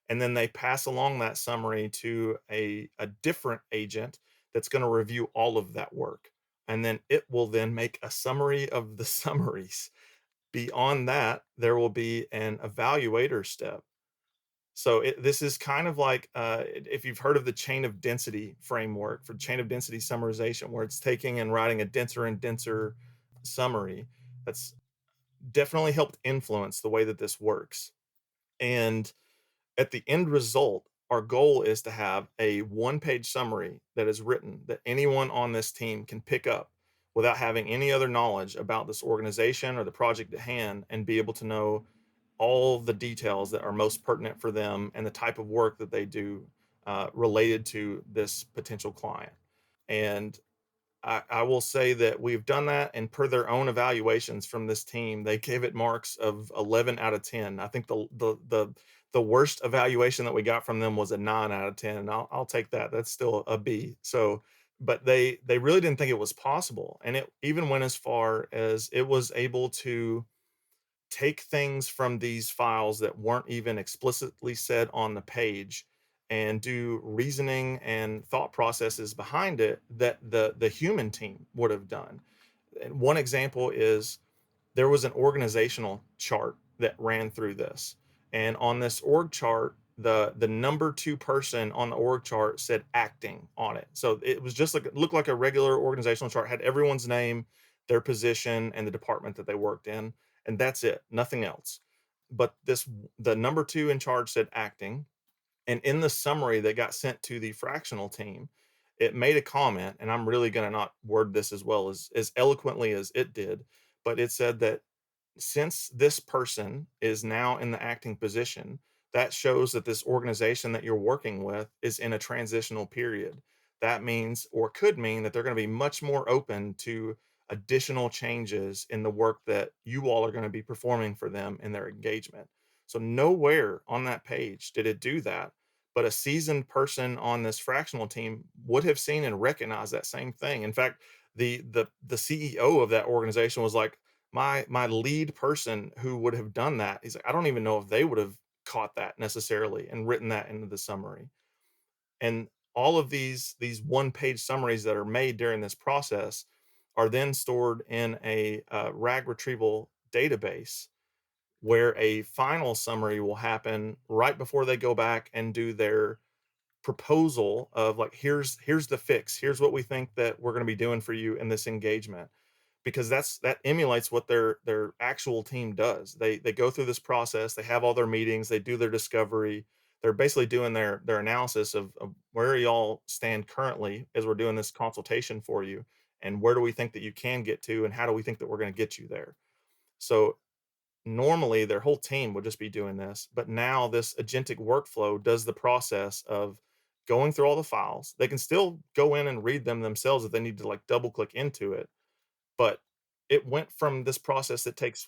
and then they pass along that summary to a different agent that's going to review all of that work, and then it will then make a summary of the summaries. Beyond that there will be an evaluator step. So this is kind of like if you've heard of the chain of density framework for chain of density summarization, where it's taking and writing a denser and denser summary. That's definitely helped influence the way that this works. And at the end result, our goal is to have a one-page summary that is written that anyone on this team can pick up without having any other knowledge about this organization or the project at hand, and be able to know all the details that are most pertinent for them and the type of work that they do related to this potential client. And I will say that we've done that, and per their own evaluations from this team, they gave it marks of 11 out of 10. I think the the worst evaluation that we got from them was a 9 out of 10, and I'll take that. That's still a B. So, but they really didn't think it was possible, and it even went as far as it was able to take things from these files that weren't even explicitly said on the page and do reasoning and thought processes behind it that the human team would have done. And one example is there was an organizational chart that ran through this. And on this org chart, the number two person on the org chart said acting on it. So it was just like, it looked like a regular organizational chart, had everyone's name, their position, and the department that they worked in. And that's it, nothing else. But the number two in charge said acting. And in the summary that got sent to the fractional team, it made a comment, and I'm really going to not word this as well as eloquently as it did, but it said that since this person is now in the acting position, that shows that this organization that you're working with is in a transitional period. That means, or could mean, that they're going to be much more open to additional changes in the work that you all are going to be performing for them in their engagement. So, nowhere on that page did it do that. But a seasoned person on this fractional team would have seen and recognized that same thing. In fact, the CEO of that organization was like, my lead person who would have done that, he's like, I don't even know if they would have caught that necessarily and written that into the summary. And all of these one page summaries that are made during this process are then stored in a RAG retrieval database where a final summary will happen right before they go back and do their proposal of like, here's the fix, here's what we think that we're going to be doing for you in this engagement, because that emulates what their actual team does. They go through this process, they have all their meetings, they do their discovery, they're basically doing their analysis of where y'all stand currently as we're doing this consultation for you, and where do we think that you can get to, and how do we think that we're going to get you there. So normally their whole team would just be doing this, but now this agentic workflow does the process of going through all the files. They can still go in and read them themselves if they need to like double click into it, but it went from this process that takes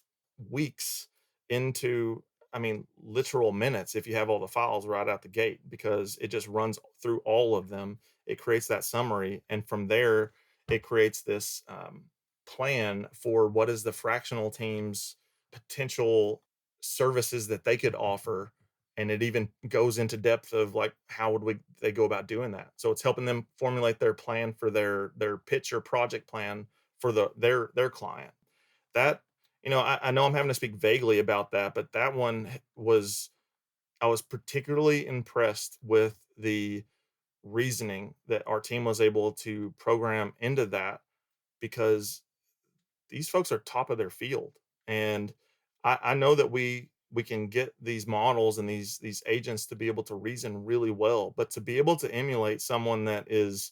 weeks into, I mean, literal minutes if you have all the files right out the gate, because it just runs through all of them. It creates that summary, and from there it creates this plan for what is the fractional team's potential services that they could offer. And it even goes into depth of like, how would they go about doing that. So it's helping them formulate their plan for their pitch or project plan for their client. That, I know I'm having to speak vaguely about that, but that one was, I was particularly impressed with the reasoning that our team was able to program into that, because these folks are top of their field. And I know that we can get these models and these agents to be able to reason really well, but to be able to emulate someone that is,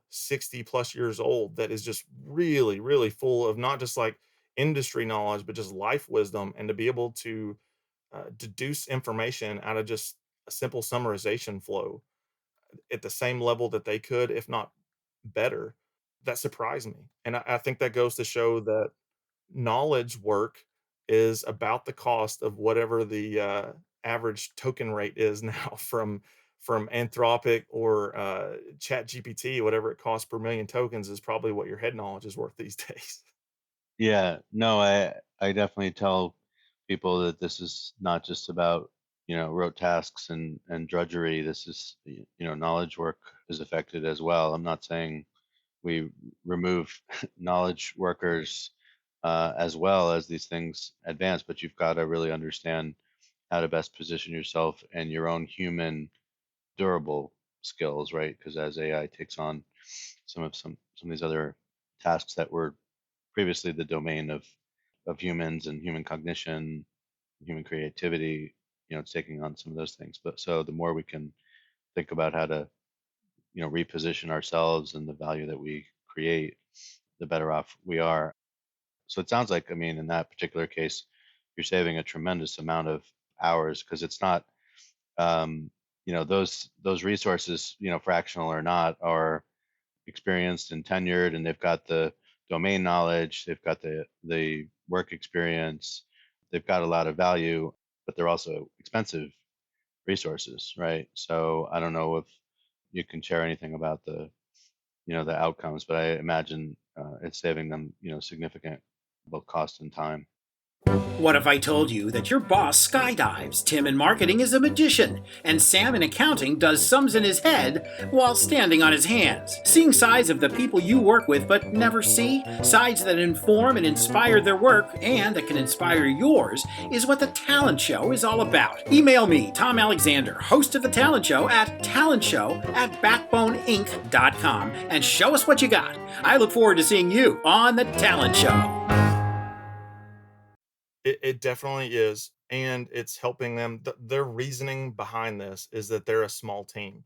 60 plus years old, that is just really, really full of not just like industry knowledge, but just life wisdom, and to be able to deduce information out of just a simple summarization flow at the same level that they could, if not better, that surprised me. And I think that goes to show that knowledge work is about the cost of whatever the average token rate is now from Anthropic or Chat GPT. Whatever it costs per million tokens is probably what your head knowledge is worth these days. Yeah, no, I definitely tell people that this is not just about, rote tasks and drudgery. This is, knowledge work is affected as well. I'm not saying we remove knowledge workers as well as these things advance, but you've got to really understand how to best position yourself and your own human durable skills, right? Because as AI takes on some of these other tasks that were previously the domain of humans and human cognition, human creativity, it's taking on some of those things. But so the more we can think about how to, reposition ourselves and the value that we create, the better off we are. So it sounds like, I mean, in that particular case, you're saving a tremendous amount of hours, because it's not, those resources, fractional or not, are experienced and tenured, and they've got the domain knowledge, they've got the work experience, they've got a lot of value, but they're also expensive resources, right? So I don't know if you can share anything about the outcomes, but I imagine it's saving them significant both cost and time. What if I told you that your boss skydives, Tim in marketing is a magician, and Sam in accounting does sums in his head while standing on his hands? Seeing sides of the people you work with but never see, sides that inform and inspire their work and that can inspire yours, is what The Talent Show is all about. Email me, Tom Alexander, host of The Talent Show, at talentshow@backboneinc.com and show us what you got. I look forward to seeing you on The Talent Show. It definitely is, and it's helping them. Their reasoning behind this is that they're a small team,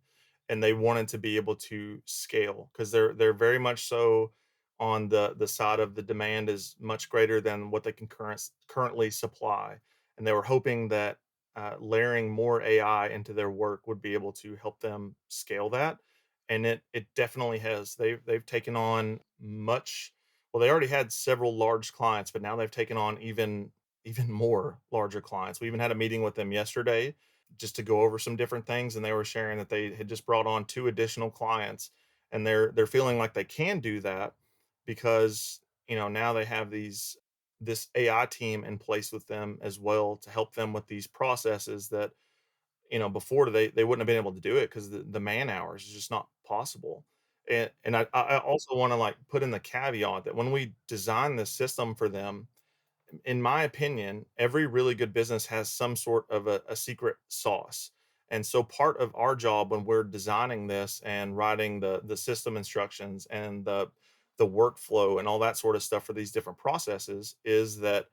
and they wanted to be able to scale because they're very much so on the side of the demand is much greater than what they can currently supply, and they were hoping that layering more AI into their work would be able to help them scale that, and it definitely has. They've taken on much. Well, they already had several large clients, but now they've taken on even more larger clients. We even had a meeting with them yesterday just to go over some different things, and they were sharing that they had just brought on 2 additional clients, and they're feeling like they can do that because, now they have this AI team in place with them as well to help them with these processes that, before they wouldn't have been able to do it because the man hours is just not possible. And I also wanna, like, put in the caveat that when we design this system for them, in my opinion, every really good business has some sort of a secret sauce. And so part of our job when we're designing this and writing the system instructions and the workflow and all that sort of stuff for these different processes is that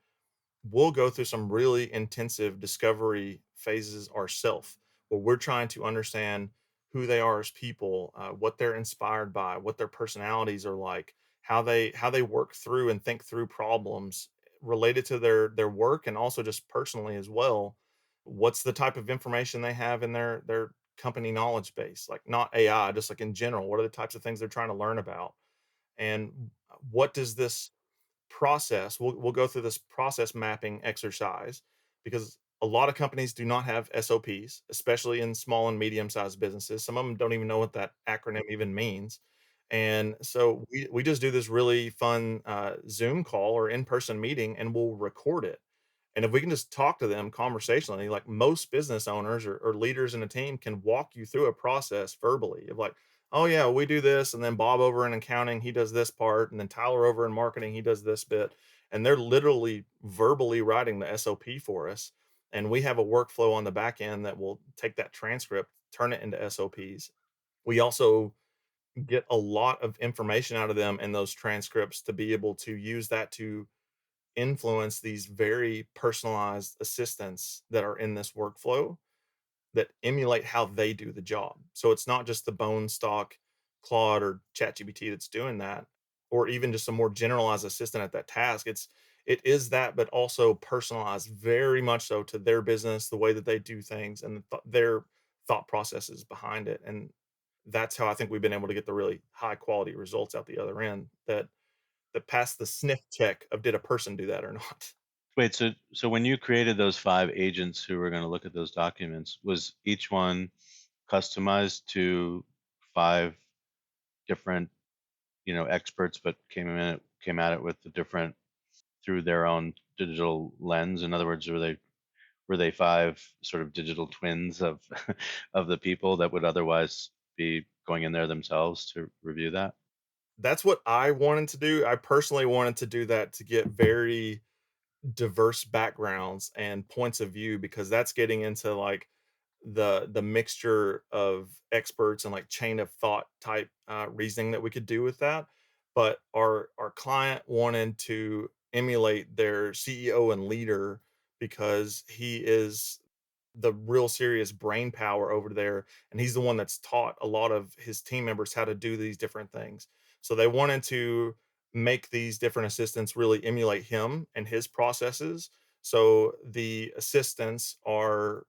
we'll go through some really intensive discovery phases ourselves where we're trying to understand who they are as people, what they're inspired by, what their personalities are like, how they work through and think through problems related to their work and also just personally as well. What's the type of information they have in their company knowledge base, like not AI, just like in general, what are the types of things they're trying to learn about, and what does this process we'll go through this process mapping exercise because a lot of companies do not have SOPs, especially in small and medium sized businesses. Some of them don't even know what that acronym even means. And so we just do this really fun Zoom call or in person meeting and we'll record it. And if we can just talk to them conversationally, like most business owners or leaders in a team can walk you through a process verbally of like, oh yeah, we do this, and then Bob over in accounting, he does this part, and then Tyler over in marketing, he does this bit. And they're literally verbally writing the SOP for us. And we have a workflow on the back end that will take that transcript, turn it into SOPs. We also get a lot of information out of them in those transcripts to be able to use that to influence these very personalized assistants that are in this workflow that emulate how they do the job. So it's not just the bone stock Claude or ChatGPT that's doing that, or even just a more generalized assistant at that task. It is that, but also personalized very much so to their business, the way that they do things, and their thought processes behind it. And that's how I think we've been able to get the really high quality results out the other end that pass the sniff check of did a person do that or not. Wait, so when you created those 5 agents who were going to look at those documents, was each one customized to 5 different experts, but came at it with the different through their own digital lens? In other words, were they 5 sort of digital twins of of the people that would otherwise be going in there themselves to review that? That's what I wanted to do. I personally wanted to do that to get very diverse backgrounds and points of view because that's getting into like the mixture of experts and like chain of thought type reasoning that we could do with that. But our client wanted to emulate their CEO and leader because he is the real serious brain power over there, and he's the one that's taught a lot of his team members how to do these different things. So they wanted to make these different assistants really emulate him and his processes. So the assistants are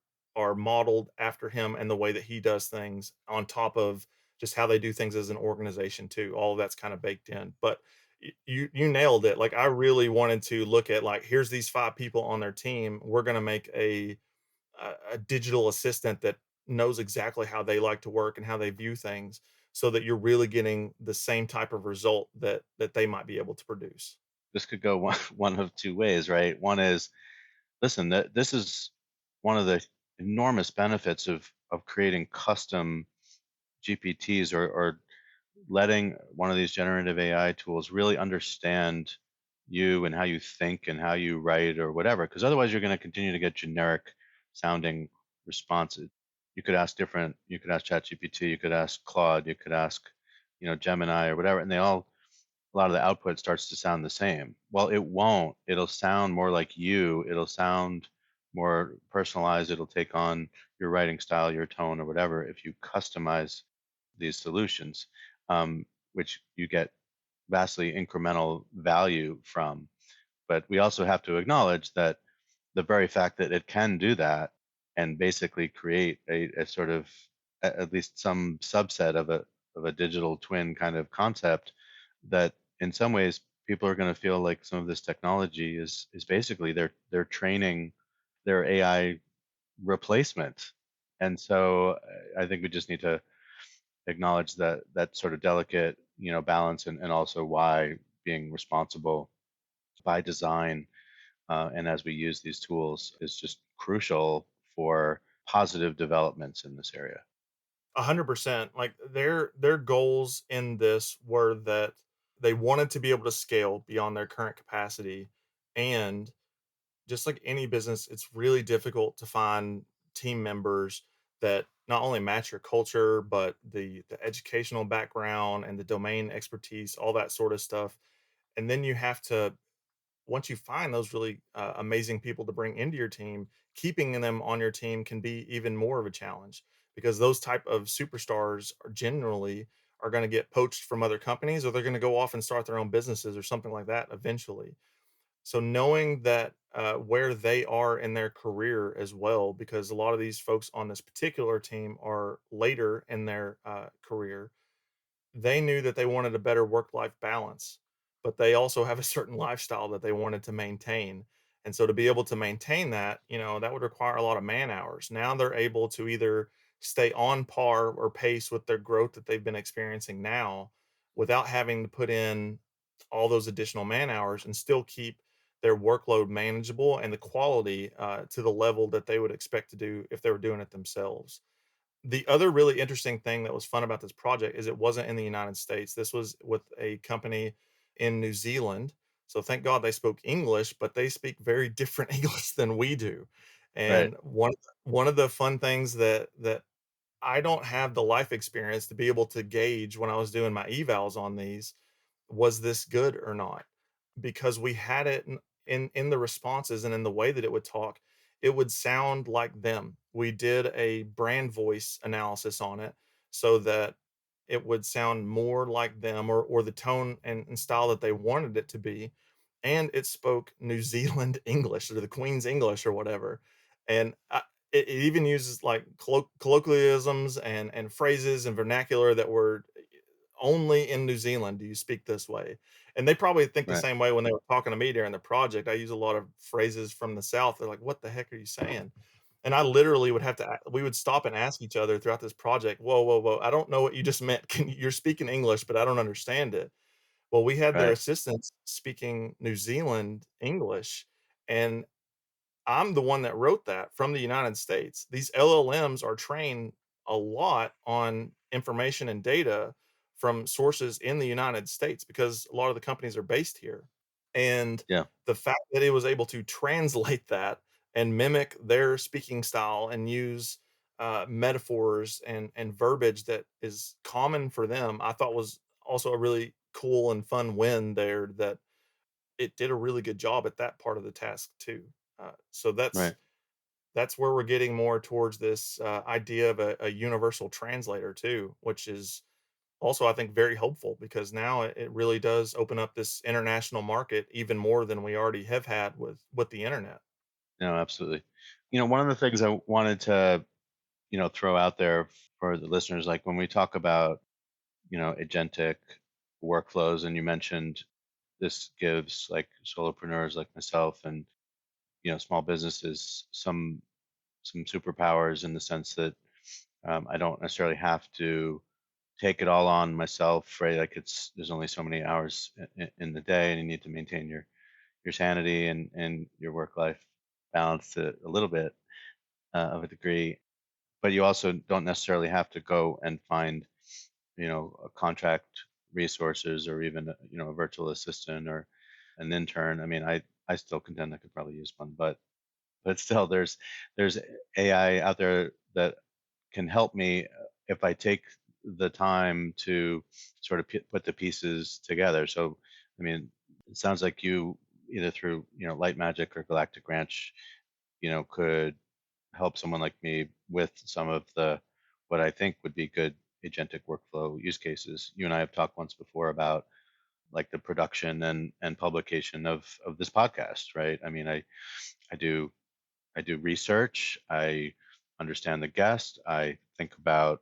modeled after him and the way that he does things on top of just how they do things as an organization too. All of that's kind of baked in. But you nailed it. Like I really wanted to look at like here's these 5 people on their team. We're going to make a digital assistant that knows exactly how they like to work and how they view things, so that you're really getting the same type of result that they might be able to produce. This could go one of two ways, right? One is, listen, this is one of the enormous benefits of creating custom GPTs, or letting one of these generative AI tools really understand you and how you think and how you write or whatever. Because otherwise, you're going to continue to get generic sounding responses. You could ask ChatGPT, you could ask Claude, you could ask, Gemini or whatever, and a lot of the output starts to sound the same. Well, it won't. It'll sound more like you. It'll sound more personalized. It'll take on your writing style, your tone, or whatever if you customize these solutions, which you get vastly incremental value from. But we also have to acknowledge that the very fact that it can do that and basically create a sort of, at least some subset of a digital twin kind of concept, that in some ways people are going to feel like some of this technology is basically they're training their AI replacement. And so I think we just need to acknowledge that sort of delicate, balance, and also why being responsible by design, and as we use these tools, is just crucial for positive developments in this area. 100%. Like their goals in this were that they wanted to be able to scale beyond their current capacity, and just like any business, it's really difficult to find team members that not only match your culture, but the educational background and the domain expertise, all that sort of stuff. And then you have to, once you find those really amazing people to bring into your team, keeping them on your team can be even more of a challenge, because those type of superstars are generally are going to get poached from other companies, or they're going to go off and start their own businesses or something like that eventually. So knowing that where they are in their career as well, because a lot of these folks on this particular team are later in their career, they knew that they wanted a better work-life balance, but they also have a certain lifestyle that they wanted to maintain. And so to be able to maintain that, that would require a lot of man hours. Now they're able to either stay on par or pace with their growth that they've been experiencing now, without having to put in all those additional man hours, and still keep their workload manageable and the quality to the level that they would expect to do if they were doing it themselves. The other really interesting thing that was fun about this project is it wasn't in the United States. This was with a company in New Zealand. So thank God they spoke English, but they speak very different English than we do. Right. And one of the fun things that I don't have the life experience to be able to gauge when I was doing my evals on these, was this good or not? Because we had it in the responses and in the way that it would talk, it would sound like them. We did a brand voice analysis on it so that it would sound more like them, or the tone and style that they wanted it to be. And it spoke New Zealand English, or the Queen's English or whatever. And it even uses like colloquialisms and phrases and vernacular that were only in New Zealand do you speak this way. And they probably think the Right. same way when they were talking to me during the project. I use a lot of phrases from the South. They're like, "What the heck are you saying?" And I literally would have to we would stop and ask each other throughout this project, "Whoa, whoa, whoa, I don't know what you just meant. You're speaking English, but I don't understand it." Well, we had their Right. assistants speaking New Zealand English, and I'm the one that wrote that from the United States. These LLMs are trained a lot on information and data from sources in the United States, because a lot of the companies are based here. And Yeah. the fact that it was able to translate that and mimic their speaking style and use metaphors and verbiage that is common for them, I thought was also a really cool and fun win there, that it did a really good job at that part of the task too. So Right. that's where we're getting more towards this idea of a universal translator too, which is also, I think, very hopeful, because now it really does open up this international market even more than we already have had with the internet. No, absolutely. One of the things I wanted to, throw out there for the listeners, like when we talk about, agentic workflows, and you mentioned this gives like solopreneurs like myself and, small businesses some some superpowers in the sense that I don't necessarily have to take it all on myself, right? Like there's only so many hours in the day, and you need to maintain your sanity and your work life balance to a little bit of a degree. But you also don't necessarily have to go and find, a contract resources or even a virtual assistant or an intern. I mean, I still contend I could probably use one, but still, there's AI out there that can help me if I take the time to sort of put the pieces together. So, I mean, it sounds like you either through Light Magic or Galactic Ranch, could help someone like me with some of the what I think would be good agentic workflow use cases. You and I have talked once before about like the production and publication of this podcast, right? I mean, I do research, I understand the guest, I think about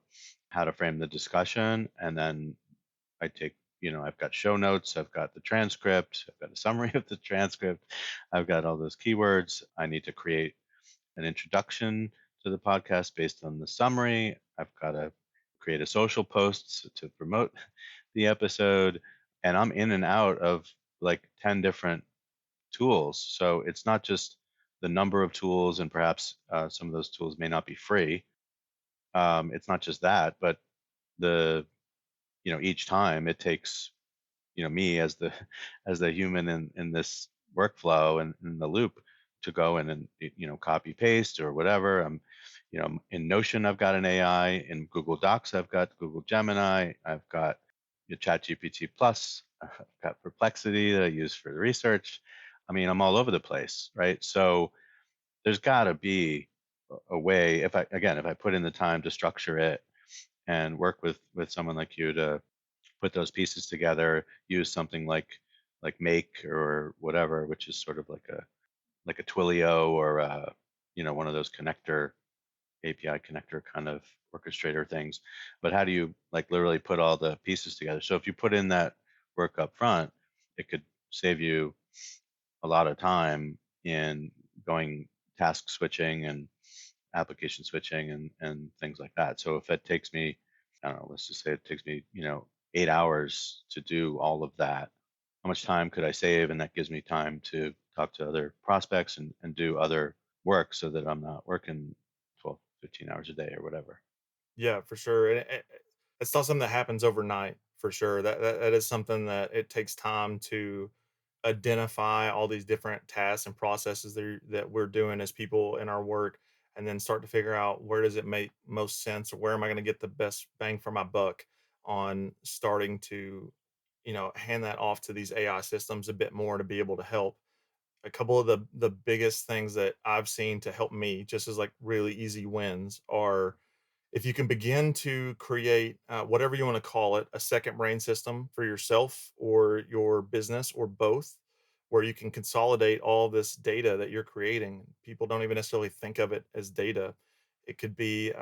how to frame the discussion, and then I take, I've got show notes, I've got the transcript, I've got a summary of the transcript, I've got all those keywords. I need to create an introduction to the podcast based on the summary. I've got to create a social post to promote the episode. And I'm in and out of like 10 different tools. So it's not just the number of tools, and perhaps some of those tools may not be free. It's not just that, but the, each time it takes me as the as the human in this workflow and in the loop to go in and copy paste or whatever. In Notion I've got an AI, in Google Docs I've got Google Gemini, I've got Chat GPT plus, I've got Perplexity that I use for the research. I mean, I'm all over the place, right? So there's got to be a way, if I put in the time to structure it and work with someone like you to put those pieces together, use something like Make or whatever, which is sort of like a Twilio or one of those connector API connector kind of orchestrator things. But how do you like literally put all the pieces together? So if you put in that work up front, it could save you a lot of time in going task switching and application switching and things like that. So if it takes me, I don't know, let's just say it takes me, 8 hours to do all of that, how much time could I save? And that gives me time to talk to other prospects and do other work so that I'm not working 12, 15 hours a day or whatever. Yeah, for sure. And it's not something that happens overnight, for sure. That is something that it takes time to identify all these different tasks and processes that we're doing as people in our work, and then start to figure out where does it make most sense, or where am I going to get the best bang for my buck on starting to, hand that off to these AI systems a bit more to be able to help. A couple of the biggest things that I've seen to help me, just as like really easy wins, are if you can begin to create whatever you want to call it, a second brain system for yourself or your business or both, where you can consolidate all this data that you're creating. People don't even necessarily think of it as data. It could be,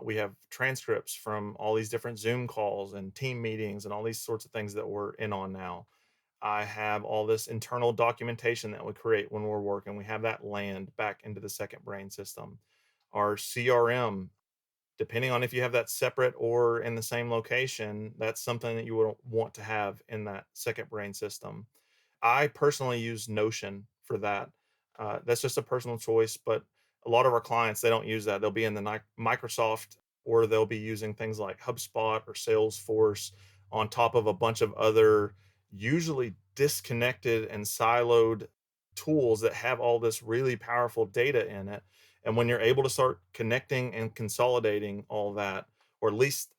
we have transcripts from all these different Zoom calls and team meetings and all these sorts of things that we're in on now. I have all this internal documentation that we create when we're working. We have that land back into the second brain system. Our CRM, depending on if you have that separate or in the same location, that's something that you would want to have in that second brain system. I personally use Notion for that. That's just a personal choice, but a lot of our clients, they don't use that. They'll be in the Microsoft, or they'll be using things like HubSpot or Salesforce on top of a bunch of other, usually disconnected and siloed tools that have all this really powerful data in it. And when you're able to start connecting and consolidating all that, or at least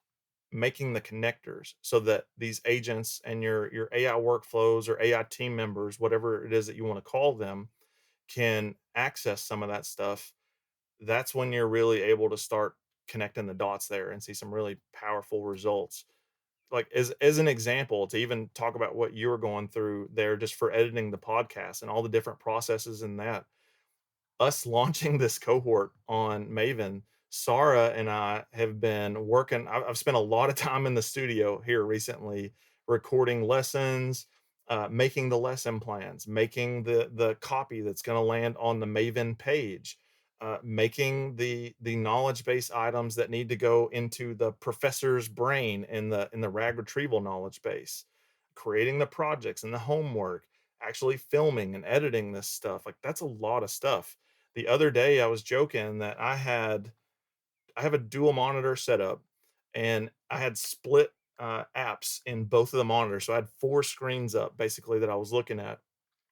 making the connectors so that these agents and your AI workflows or AI team members, whatever it is that you want to call them, can access some of that stuff, that's when you're really able to start connecting the dots there and see some really powerful results. Like as an example, to even talk about what you were going through there just for editing the podcast and all the different processes in that, us launching this cohort on Maven, Sarah and I have been working. I've spent a lot of time in the studio here recently, recording lessons, making the lesson plans, making the copy that's going to land on the Maven page, making the knowledge base items that need to go into the professor's brain in the rag retrieval knowledge base, creating the projects and the homework, actually filming and editing this stuff. Like that's a lot of stuff. The other day I was joking that I have a dual monitor setup, and I had split apps in both of the monitors. So I had four screens up basically that I was looking at,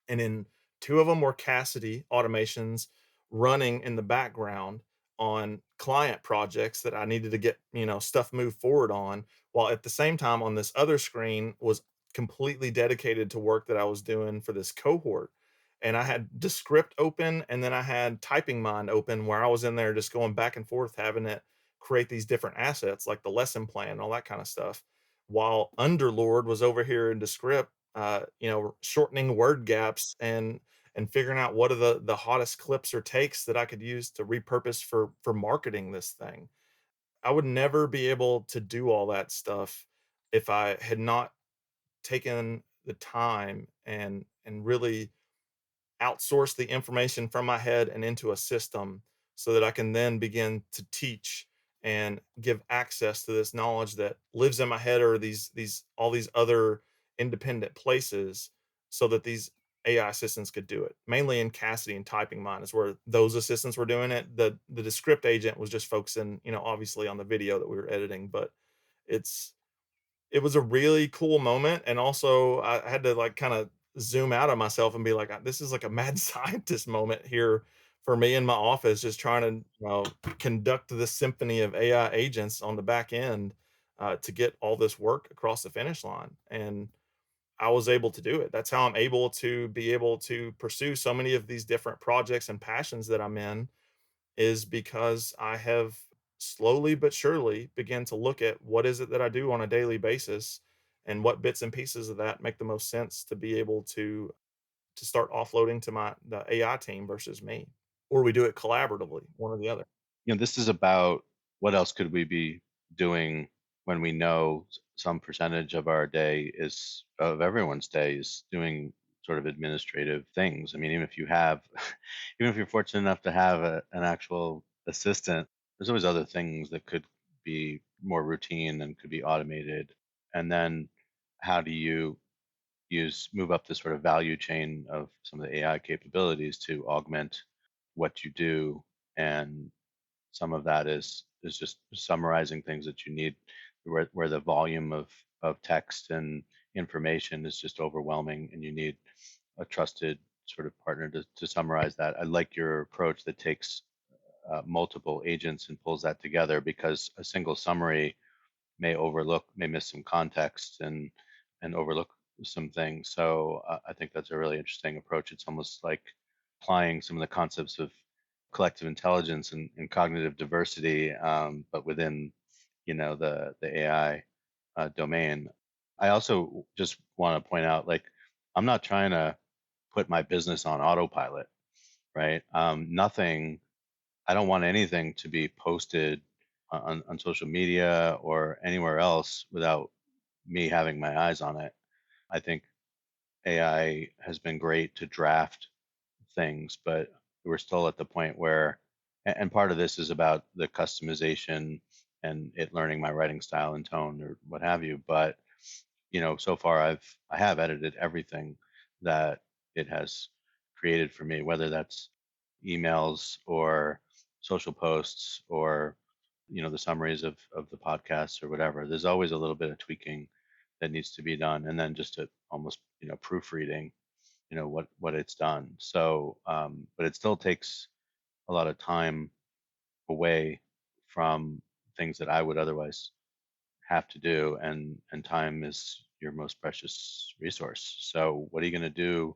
and in two of them were Cassidy automations running in the background on client projects that I needed to get, stuff moved forward on, while at the same time on this other screen was completely dedicated to work that I was doing for this cohort. And I had Descript open, and then I had Typing Mind open where I was in there just going back and forth having it create these different assets like the lesson plan and all that kind of stuff, while Underlord was over here in Descript, shortening word gaps and figuring out what are the hottest clips or takes that I could use to repurpose for marketing this thing. I would never be able to do all that stuff if I had not taken the time and really outsource the information from my head and into a system so that I can then begin to teach and give access to this knowledge that lives in my head or these all these other independent places so that these AI assistants could do it. Mainly in Cassidy and Typing Mind is where those assistants were doing it. The Descript agent was just focusing, obviously on the video that we were editing, but it's it was a really cool moment, and also I had to, like, kinda zoom out of myself and be like, This is like a mad scientist moment here for me in my office, just trying to, conduct this symphony of AI agents on the back end, to get all this work across the finish line." And I was able to do it. That's how I'm able to pursue so many of these different projects and passions that I'm in, is because I have slowly but surely began to look at what is it that I do on a daily basis and what bits and pieces of that make the most sense to be able to start offloading to the AI team versus me. Or we do it collaboratively, one or the other. This is about what else could we be doing when we know some percentage of our day is of everyone's day is doing sort of administrative things. I mean, even if you have, even if you're fortunate enough to have an actual assistant, there's always other things that could be more routine and could be automated. And then how do you move up the sort of value chain of some of the AI capabilities to augment what you do? And some of that is just summarizing things that you need, where the volume of text and information is just overwhelming, and you need a trusted sort of partner to summarize that. I like your approach that takes multiple agents and pulls that together, because a single summary may miss some context and overlook some things. So I think that's a really interesting approach. It's almost like applying some of the concepts of collective intelligence and cognitive diversity, but within the AI domain. I also just want to point out, like, I'm not trying to put my business on autopilot, right? Nothing. I don't want anything to be posted on social media or anywhere else without me having my eyes on it. I think AI has been great to draft things, but we're still at the point where, and part of this is about the customization and it learning my writing style and tone or what have you. But so far I have edited everything that it has created for me, whether that's emails or social posts or the summaries of the podcasts or whatever. There's always a little bit of tweaking that needs to be done, and then just a, almost proofreading what it's done. So but it still takes a lot of time away from things that I would otherwise have to do, and time is your most precious resource. So what are you going to do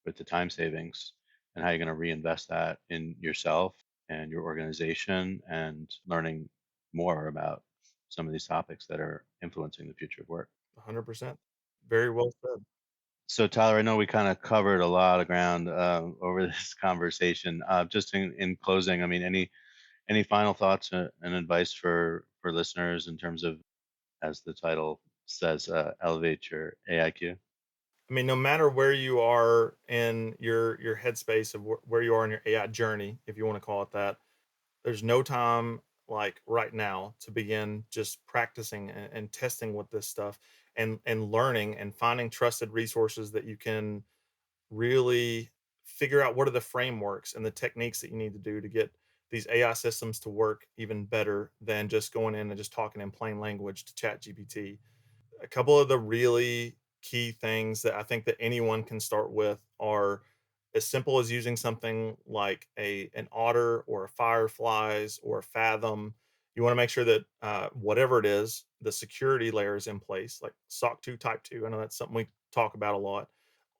with the time savings, and how are you going to reinvest that in yourself and your organization and learning more about some of these topics that are influencing the future of work? 100%. Very well said. So, Tyler, I know we kind of covered a lot of ground over this conversation. Just in closing, I mean, any final thoughts and advice for listeners in terms of, as the title says, elevate your AIQ? I mean, no matter where you are in your headspace of where you are in your AI journey, if you want to call it that, there's no time like right now to begin just practicing and testing with this stuff and learning and finding trusted resources that you can really figure out what are the frameworks and the techniques that you need to do to get these AI systems to work even better than just going in and just talking in plain language to chat GPT. A couple of the really key things that I think that anyone can start with are as simple as using something like a an Otter or a Fireflies or a Fathom. You want to make sure that whatever it is, the security layer is in place, like SOC 2 Type 2. I know that's something we talk about a lot.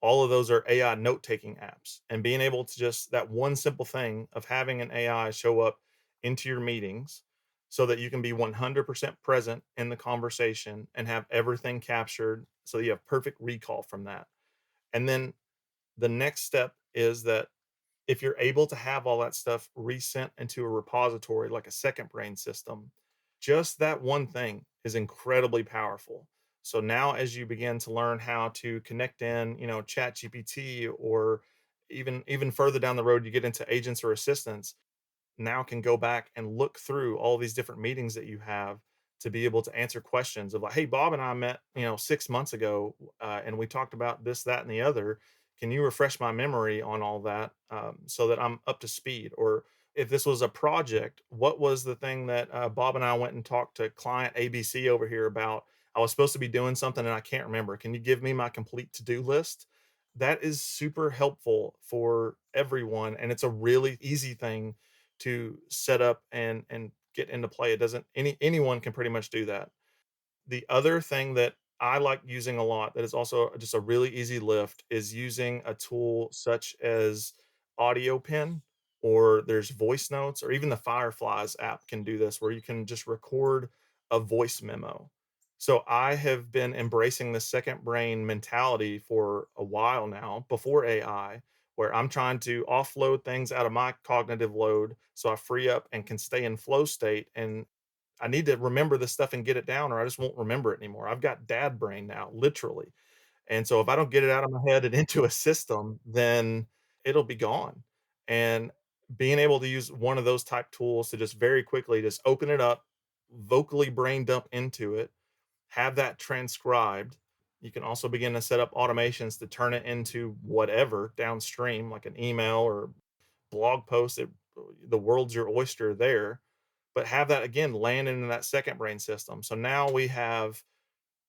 All of those are AI note taking apps. And being able to just that one simple thing of having an AI show up into your meetings so that you can be 100% present in the conversation and have everything captured so you have perfect recall from that. And then the next step is that if you're able to have all that stuff resent into a repository like a second brain system, just that one thing is incredibly powerful. So now as you begin to learn how to connect in, chat GPT or even further down the road you get into agents or assistants, now can go back and look through all these different meetings that you have to be able to answer questions of like, hey, Bob and I met, 6 months ago, and we talked about this, that, and the other. Can you refresh my memory on all that so that I'm up to speed? Or if this was a project, what was the thing that Bob and I went and talked to client ABC over here about? I was supposed to be doing something and I can't remember. Can you give me my complete to do list? That is super helpful for everyone. And it's a really easy thing to set up and get into play. It doesn't anyone can pretty much do that. The other thing that I like using a lot that is also just a really easy lift is using a tool such as Audio Pen, or there's voice notes, or even the Fireflies app can do this where you can just record a voice memo. So I have been embracing the second brain mentality for a while now before AI, where I'm trying to offload things out of my cognitive load so I free up and can stay in flow state. And I need to remember this stuff and get it down, or I just won't remember it anymore. I've got dad brain now, literally. And so if I don't get it out of my head and into a system, then it'll be gone. And being able to use one of those type tools to just very quickly just open it up, vocally brain dump into it, have that transcribed. You can also begin to set up automations to turn it into whatever downstream, like an email or blog post. The world's your oyster there, but have that again land into that second brain system. So now we have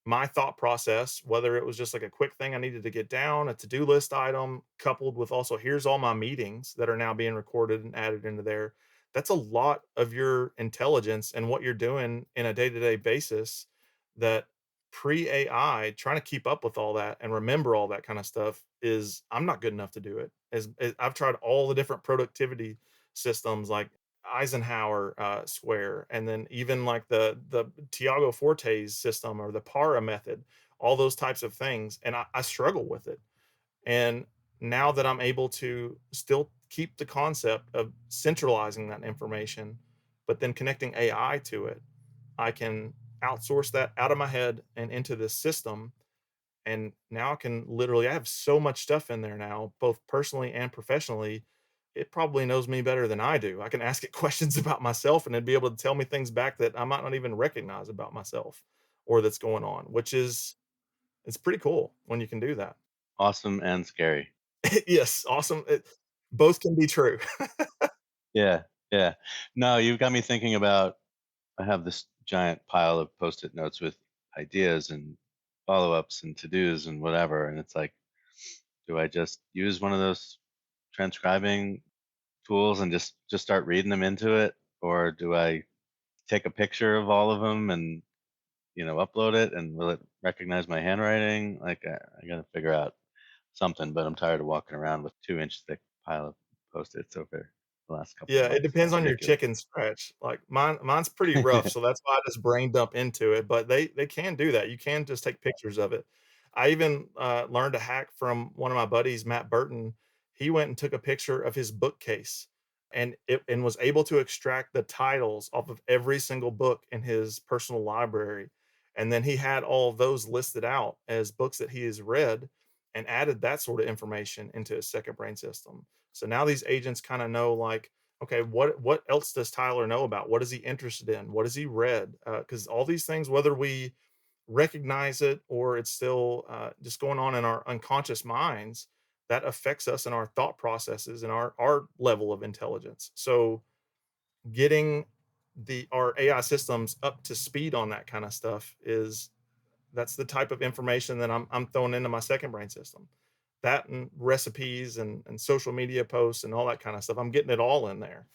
my thought process, whether it was just like a quick thing I needed to get down, a to-do list item, coupled with also here's all my meetings that are now being recorded and added into there. That's a lot of your intelligence and what you're doing in a day-to-day basis that pre-AI trying to keep up with all that and remember all that kind of stuff is I'm not good enough to do it. As I've tried all the different productivity systems like Eisenhower square, and then even like the Tiago Forte's system or the Para method, all those types of things, and I struggle with it. And now that I'm able to still keep the concept of centralizing that information, but then connecting AI to it, I can outsource that out of my head and into this system. And now I can literally, I have so much stuff in there now, both personally and professionally. It probably knows me better than I do. I can ask it questions about myself and it'd be able to tell me things back that I might not even recognize about myself or that's going on, which is it's pretty cool when you can do that. Awesome and scary. Yes, awesome. Both can be true. Yeah, yeah. No, you've got me thinking about. I have this giant pile of post-it notes with ideas and follow-ups and to-dos and whatever, and it's like, do I just use one of those transcribing tools and just start reading them into it, or do I take a picture of all of them and upload it, and will it recognize my handwriting? Like, I got to figure out something, but I'm tired of walking around with 2-inch thick pile of post-its over the last couple of Yeah, it months. depends It's on your ridiculous. chicken scratch. Like mine's pretty rough, so that's why I just brain dump into it, but they can do that. You can just take pictures of it. I even, learned a hack from one of my buddies, Matt Burton. He went and took a picture of his bookcase and was able to extract the titles off of every single book in his personal library, and then he had all of those listed out as books that he has read, and added that sort of information into his second brain system. So now these agents kind of know, like, okay, what else does Tyler know about? What is he interested in? What has he read? Because all these things, whether we recognize it or it's still just going on in our unconscious minds, that affects us in our thought processes and our level of intelligence. So getting the our AI systems up to speed on that kind of stuff is that's the type of information that I'm throwing into my second brain system. That and recipes and social media posts and all that kind of stuff. I'm getting it all in there.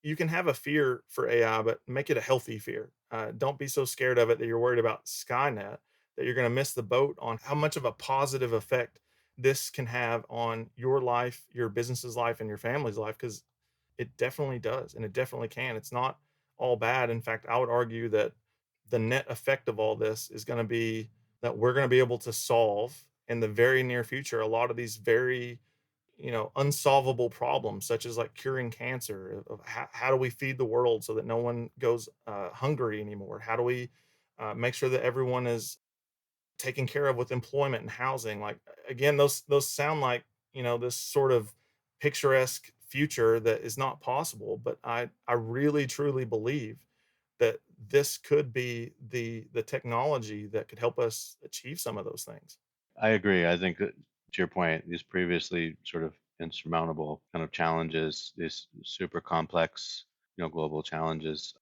You can have a fear for AI, but make it a healthy fear. Don't be so scared of it that you're worried about Skynet, that you're going to miss the boat on how much of a positive effect this can have on your life, your business's life, and your family's life. Because it definitely does, and it definitely can. It's not all bad. In fact, I would argue that the net effect of all this is going to be that we're going to be able to solve in the very near future a lot of these very, unsolvable problems, such as like curing cancer. Of how do we feed the world so that no one goes hungry anymore? How do we make sure that everyone is taken care of with employment and housing? Like, again, those sound like, this sort of picturesque future that is not possible, but I really truly believe that this could be the technology that could help us achieve some of those things. I agree. I think that, to your point, these previously sort of insurmountable kind of challenges, these super complex, global challenges,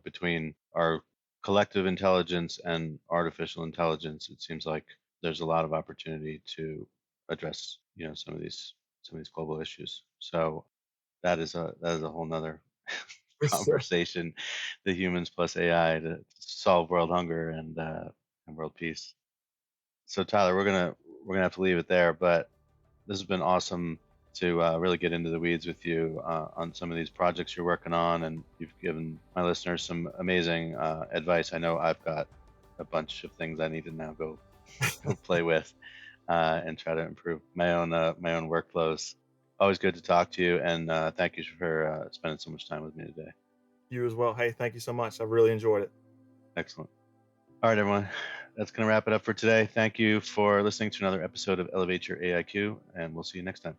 between our collective intelligence and artificial intelligence, it seems like there's a lot of opportunity to address, some of these global issues. So that is a whole nother So, conversation, the humans plus AI to solve world hunger and world peace. So Tyler, we're gonna have to leave it there, but this has been awesome to really get into the weeds with you on some of these projects you're working on, and you've given my listeners some amazing advice. I know I've got a bunch of things I need to now go play with and try to improve my own workflows. Always good to talk to you, and thank you for spending so much time with me today. you as well. Hey, thank you so much. I really enjoyed it. Excellent. All right, everyone. That's going to wrap it up for today. Thank you for listening to another episode of Elevate Your AIQ, and we'll see you next time.